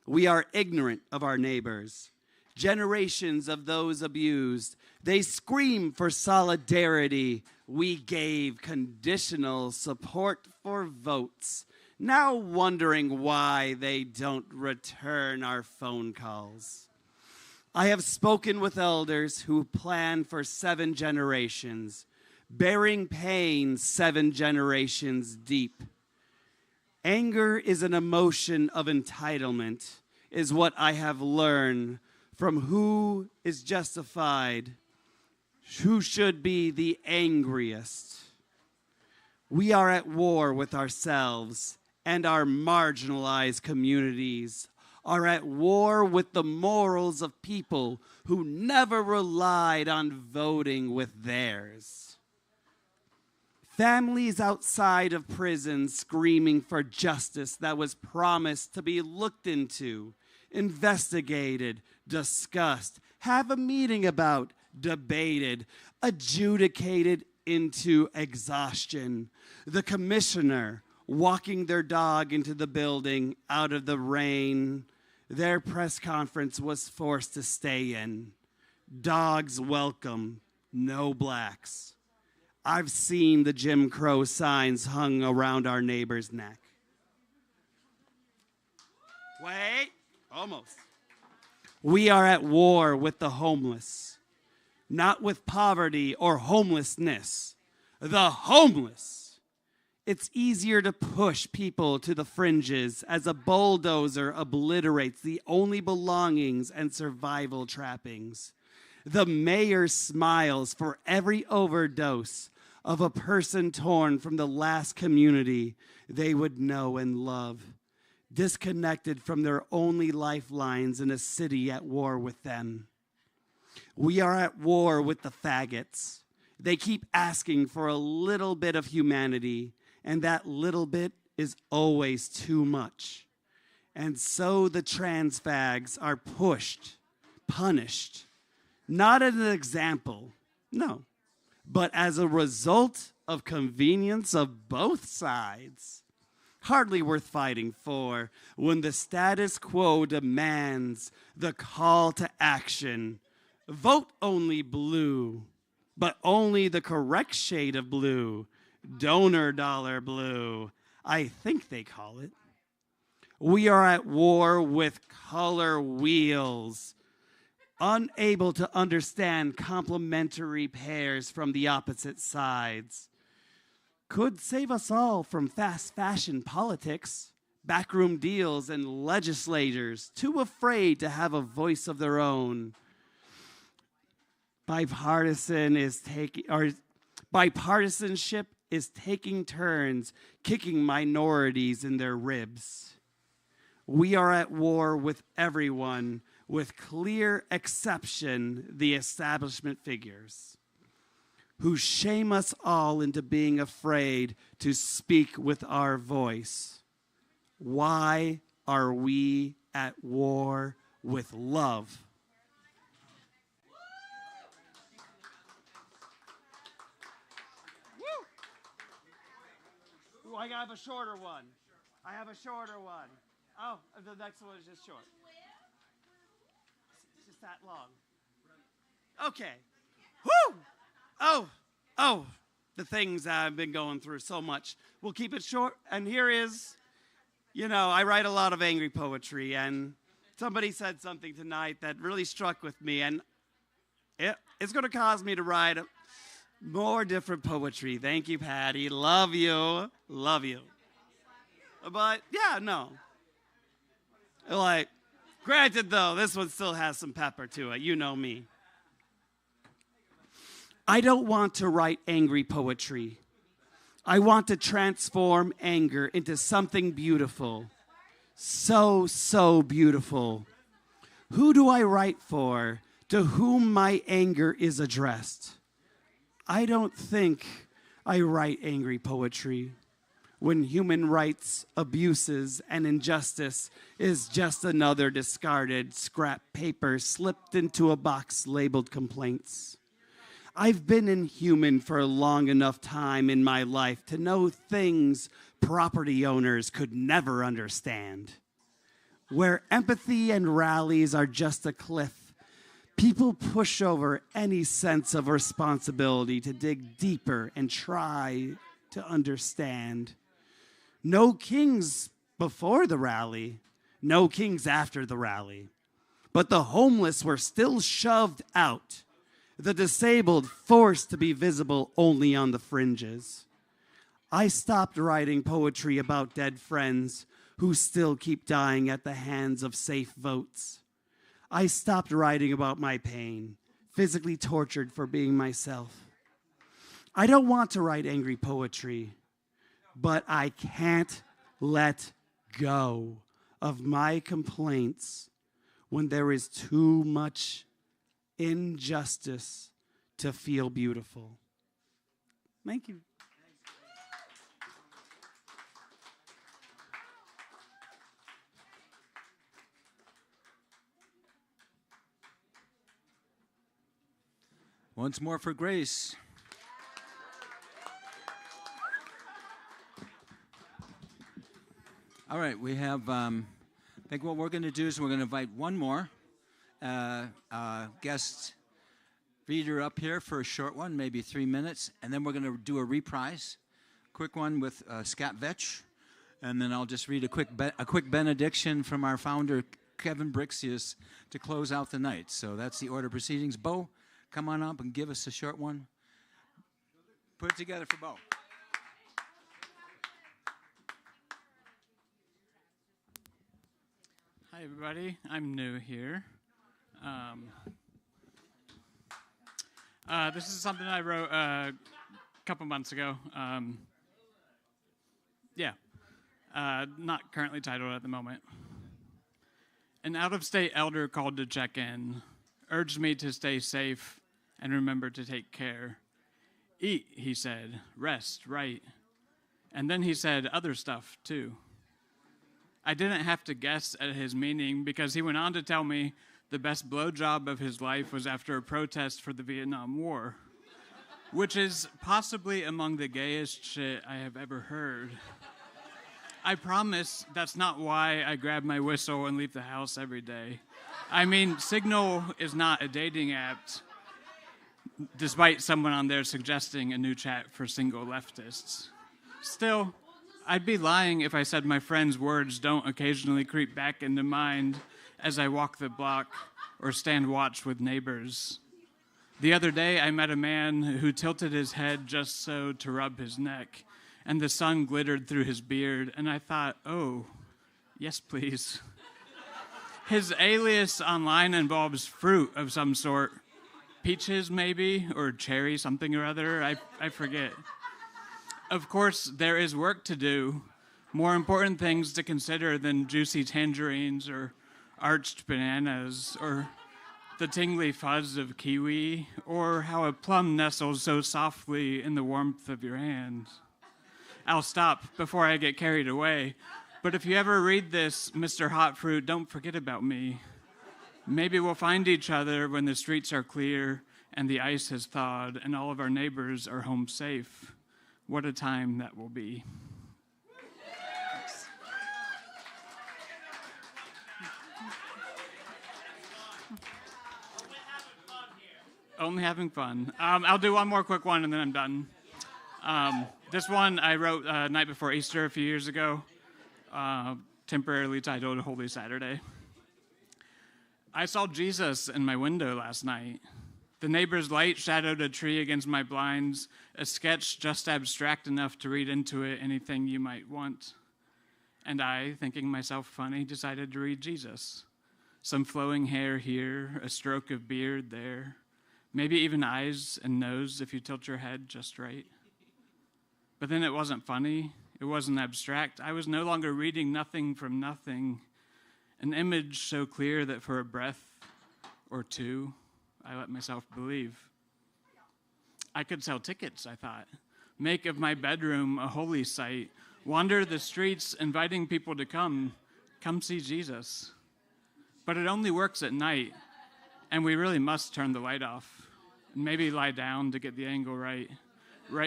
We are ignorant of our neighbors, generations of those abused. They scream for solidarity. We gave conditional support for votes, now wondering why they don't return our phone calls. I have spoken with elders who plan for 7 generations, bearing pain 7 generations deep. Anger is an emotion of entitlement, is what I have learned from who is justified, who should be the angriest. We are at war with ourselves and our marginalized communities, are at war with the morals of people who never relied on voting with theirs. Families outside of prison screaming for justice that was promised to be looked into, investigated, discussed, have a meeting about, debated, adjudicated into exhaustion. The commissioner walking their dog into the building out of the rain. Their press conference was forced to stay in. Dogs welcome, no blacks. I've seen the Jim Crow signs hung around our neighbor's neck. Wait, almost. We are at war with the homeless, not with poverty or homelessness. The homeless. It's easier to push people to the fringes as a bulldozer obliterates the only belongings and survival trappings. The mayor smiles for every overdose of a person torn from the last community they would know and love, disconnected from their only lifelines in a city at war with them. We are at war with the faggots. They keep asking for a little bit of humanity, and that little bit is always too much. And so the trans fags are pushed, punished, not as an example, no, but as a result of convenience of both sides. Hardly worth fighting for when the status quo demands the call to action. Vote only blue, but only the correct shade of blue. Donor dollar blue, I think they call it. We are at war with color wheels, unable to understand complementary pairs from the opposite sides. Could save us all from fast fashion politics, backroom deals, and legislators too afraid to have a voice of their own. Bipartisanship is taking turns kicking minorities in their ribs. We are at war with everyone, with clear exception the establishment figures, who shame us all into being afraid to speak with our voice. Why are we at war with love? Ooh, I have a shorter one. I have a shorter one. Oh, the next one is just short. It's just that long. Okay. Woo! Oh, the things I've been going through so much. We'll keep it short. And here is, I write a lot of angry poetry, and somebody said something tonight that really struck with me, and it's going to cause me to write more different poetry. Thank you, Patty. Love you. Love you. But, yeah, no. Granted, though, this one still has some pepper to it. You know me. I don't want to write angry poetry. I want to transform anger into something beautiful. So beautiful. Who do I write for? To whom my anger is addressed? I don't think I write angry poetry when human rights abuses and injustice is just another discarded scrap paper slipped into a box labeled complaints. I've been inhuman for a long enough time in my life to know things property owners could never understand. Where empathy and rallies are just a cliff, people push over any sense of responsibility to dig deeper and try to understand. No kings before the rally, no kings after the rally. But the homeless were still shoved out, the disabled forced to be visible only on the fringes. I stopped writing poetry about dead friends who still keep dying at the hands of safe votes. I stopped writing about my pain, physically tortured for being myself. I don't want to write angry poetry, but I can't let go of my complaints when there is too much injustice to feel beautiful. Thank you. Once more for Grace. All right, we have, I think what we're going to do is we're going to invite one more guest reader up here for a short one, maybe 3 minutes, and then we're going to do a reprise, quick one with Scat Vetch, And then I'll just read a quick benediction from our founder, Kevin Brixius, to close out the night. So that's the order of proceedings. Bo, come on up and give us a short one. Put it together for Bo. Hi, everybody. I'm new here. This is something I wrote a couple months ago. Not currently titled at the moment. An out-of-state elder called to check in, urged me to stay safe and remember to take care. Eat, he said, rest, right. And then he said other stuff, too. I didn't have to guess at his meaning because he went on to tell me the best blowjob of his life was after a protest for the Vietnam War, which is possibly among the gayest shit I have ever heard. I promise that's not why I grab my whistle and leave the house every day. I mean, Signal is not a dating app, despite someone on there suggesting a new chat for single leftists. Still, I'd be lying if I said my friend's words don't occasionally creep back into mind as I walk the block or stand watch with neighbors. The other day, I met a man who tilted his head just so to rub his neck, and the sun glittered through his beard, and I thought, oh, yes, please. His alias online involves fruit of some sort. Peaches, maybe, or cherry, something or other, I forget. Of course, there is work to do, more important things to consider than juicy tangerines or arched bananas or the tingly fuzz of kiwi or how a plum nestles so softly in the warmth of your hand. I'll stop before I get carried away, but if you ever read this, Mr. Hot Fruit, don't forget about me. Maybe we'll find each other when the streets are clear and the ice has thawed and all of our neighbors are home safe. What a time that will be. Only having fun. I'll do one more quick one and then I'm done. This one I wrote night before Easter a few years ago, temporarily titled Holy Saturday. I saw Jesus in my window last night. The neighbor's light shadowed a tree against my blinds, a sketch just abstract enough to read into it anything you might want. And I, thinking myself funny, decided to read Jesus. Some flowing hair here, a stroke of beard there, maybe even eyes and nose if you tilt your head just right. But then it wasn't funny, it wasn't abstract. I was no longer reading nothing from nothing, an image so clear that for a breath or two, I let myself believe. I could sell tickets, I thought, make of my bedroom a holy site, wander the streets inviting people to come see Jesus. But it only works at night, and we really must turn the light off, and maybe lie down to get the angle right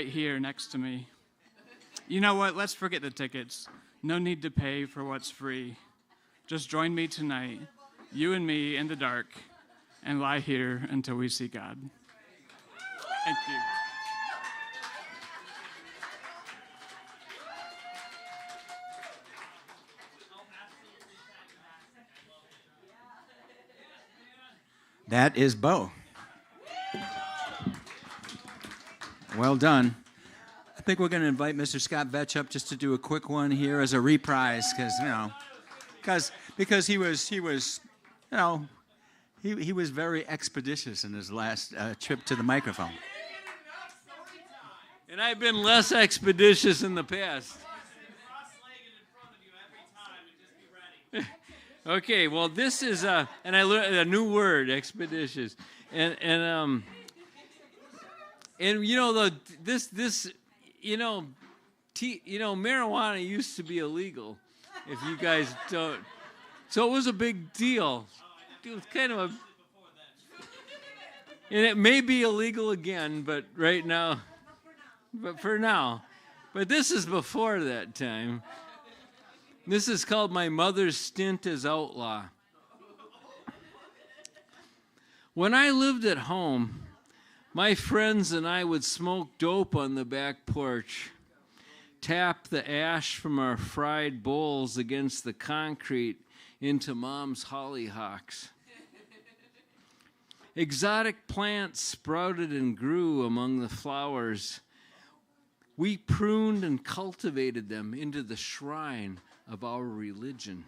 here next to me. You know what, let's forget the tickets. No need to pay for what's free. Just join me tonight, you and me in the dark, and lie here until we see God. Thank you. That is Bo. Well done. I think we're going to invite Mr. Scott Vetch up just to do a quick one here as a reprise, because he was very expeditious in his last trip to the microphone. And I've been less expeditious in the past. Okay, well, this is and I learned a new word, expeditious, and you know marijuana used to be illegal, if you guys don't. So it was a big deal. It was kind of a, and it may be illegal again, but right now, but for now, but this is before that time. This is called My Mother's Stint as Outlaw. When I lived at home, my friends and I would smoke dope on the back porch. tap the ash from our fried bowls against the concrete into Mom's hollyhocks. Exotic plants sprouted and grew among the flowers. We pruned and cultivated them into the shrine of our religion.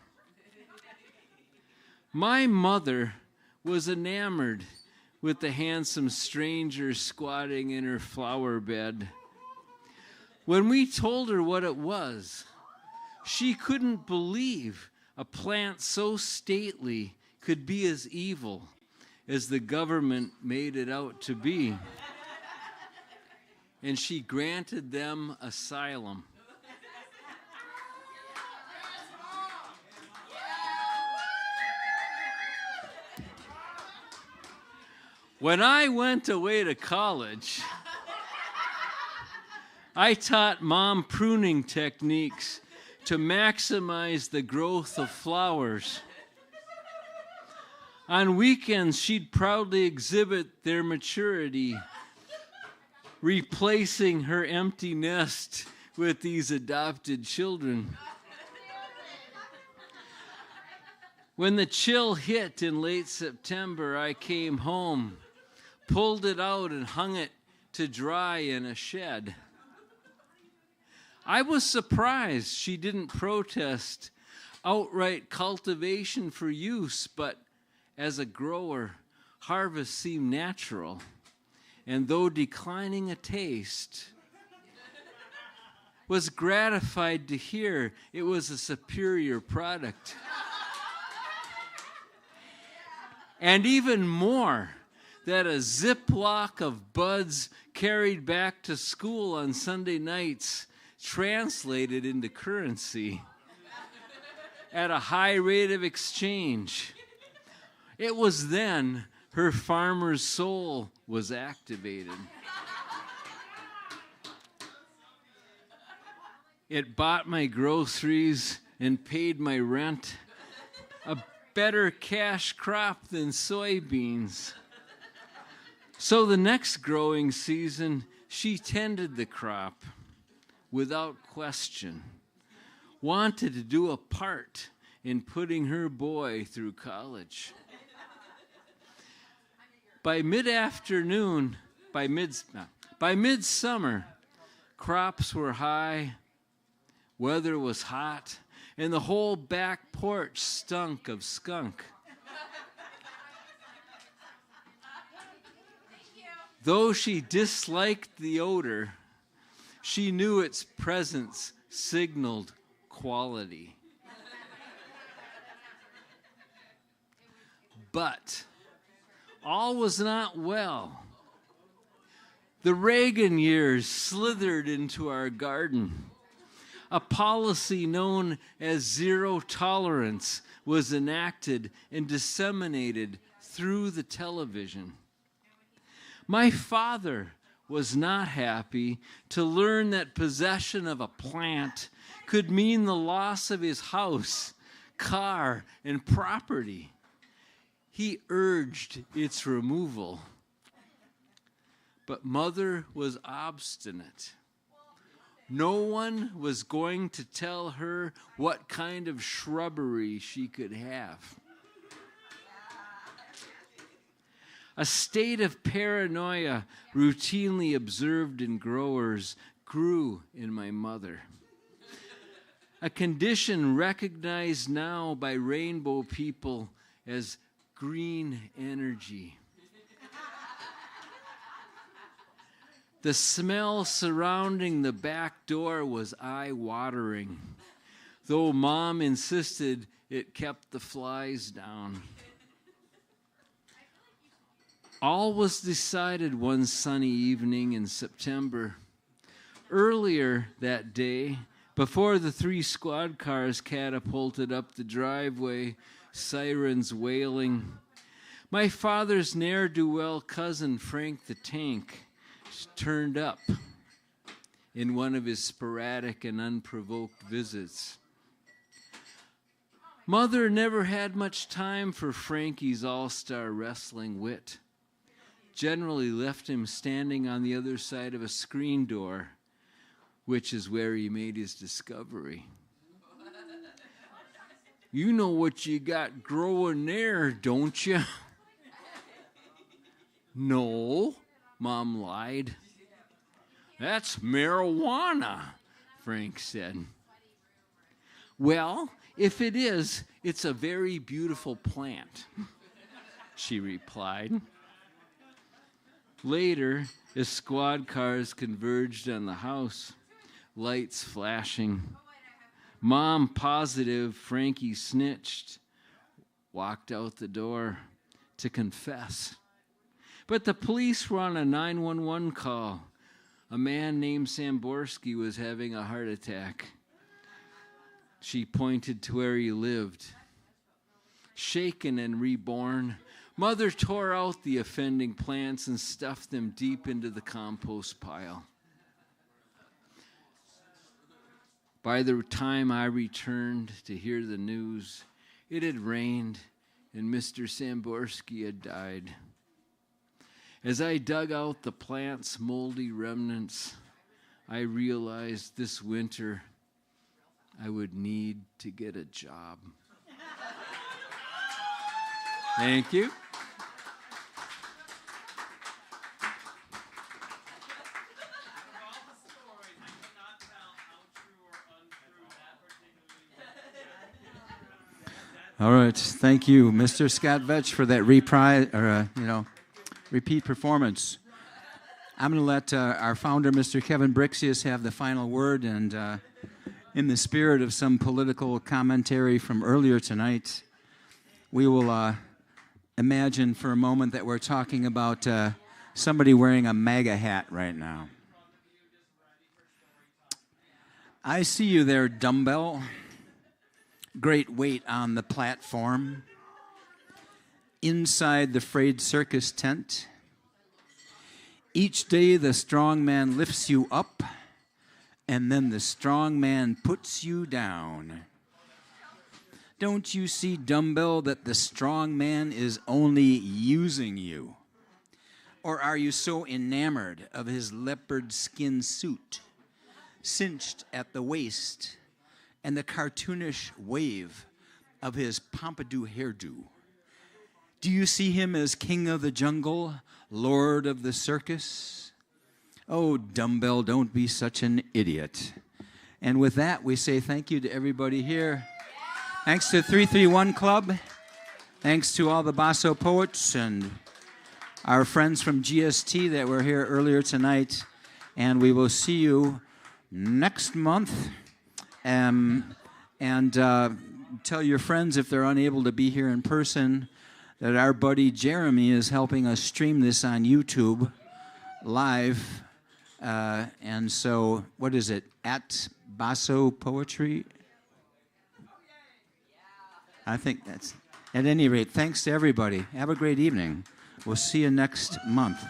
My mother was enamored with the handsome stranger squatting in her flower bed. When we told her what it was, she couldn't believe a plant so stately could be as evil as the government made it out to be. And she granted them asylum. When I went away to college, I taught Mom pruning techniques to maximize the growth of flowers. On weekends, she'd proudly exhibit their maturity, replacing her empty nest with these adopted children. When the chill hit in late September, I came home, pulled it out, and hung it to dry in a shed. I was surprised she didn't protest outright cultivation for use, but as a grower, harvest seemed natural, and though declining a taste, was gratified to hear it was a superior product. And even more, that a Ziploc of buds carried back to school on Sunday nights translated into currency at a high rate of exchange. It was then her farmer's soul was activated. It bought my groceries and paid my rent, a better cash crop than soybeans. So the next growing season, she tended the crop without question, wanted to do a part in putting her boy through college. By mid-afternoon, by midsummer, crops were high, weather was hot, and the whole back porch stunk of skunk. Though she disliked the odor, she knew its presence signaled quality. But all was not well. The Reagan years slithered into our garden. A policy known as zero tolerance was enacted and disseminated through the television. My father was not happy to learn that possession of a plant could mean the loss of his house, car, and property. He urged its removal. But Mother was obstinate. No one was going to tell her what kind of shrubbery she could have. A state of paranoia routinely observed in growers grew in my mother. A condition recognized now by rainbow people as green energy. The smell surrounding the back door was eye-watering, though Mom insisted it kept the flies down. All was decided one sunny evening in September. Earlier that day, before the 3 squad cars catapulted up the driveway, sirens wailing, my father's ne'er-do-well cousin Frank the Tank turned up in one of his sporadic and unprovoked visits. Mother never had much time for Frankie's all-star wrestling wit. Generally left him standing on the other side of a screen door, which is where he made his discovery. You know what you got growing there, don't you? No, Mom lied. That's marijuana, Frank said. Well, if it is, it's a very beautiful plant, she replied. Later, as squad cars converged on the house, lights flashing, Mom, positive Frankie snitched, walked out the door to confess. But the police were on a 911 call. A man named Samborski was having a heart attack. She pointed to where he lived. Shaken and reborn, Mother tore out the offending plants and stuffed them deep into the compost pile. By the time I returned to hear the news, it had rained and Mr. Samborski had died. As I dug out the plant's moldy remnants, I realized this winter I would need to get a job. Thank you. All right, thank you, Mr. Scott Vetch, for that repeat performance. I'm going to let our founder, Mr. Kevin Brixius, have the final word, and in the spirit of some political commentary from earlier tonight, we will imagine for a moment that we're talking about somebody wearing a MAGA hat right now. I see you there, dumbbell. Great weight on the platform. Inside the frayed circus tent. Each day the strong man lifts you up, and then the strong man puts you down. Don't you see, dumbbell, that the strong man is only using you? Or are you so enamored of his leopard skin suit, cinched at the waist, and the cartoonish wave of his Pompidou hairdo? Do you see him as king of the jungle, lord of the circus? Oh, dumbbell, don't be such an idiot. And with that, we say thank you to everybody here. Thanks to 331 Club. Thanks to all the Bosso poets and our friends from GST that were here earlier tonight. And we will see you next month. Tell your friends, if they're unable to be here in person, that our buddy Jeremy is helping us stream this on YouTube live. And so, what is it? At Bosso Poetry? I think that's, at any rate, thanks to everybody. Have a great evening. We'll see you next month.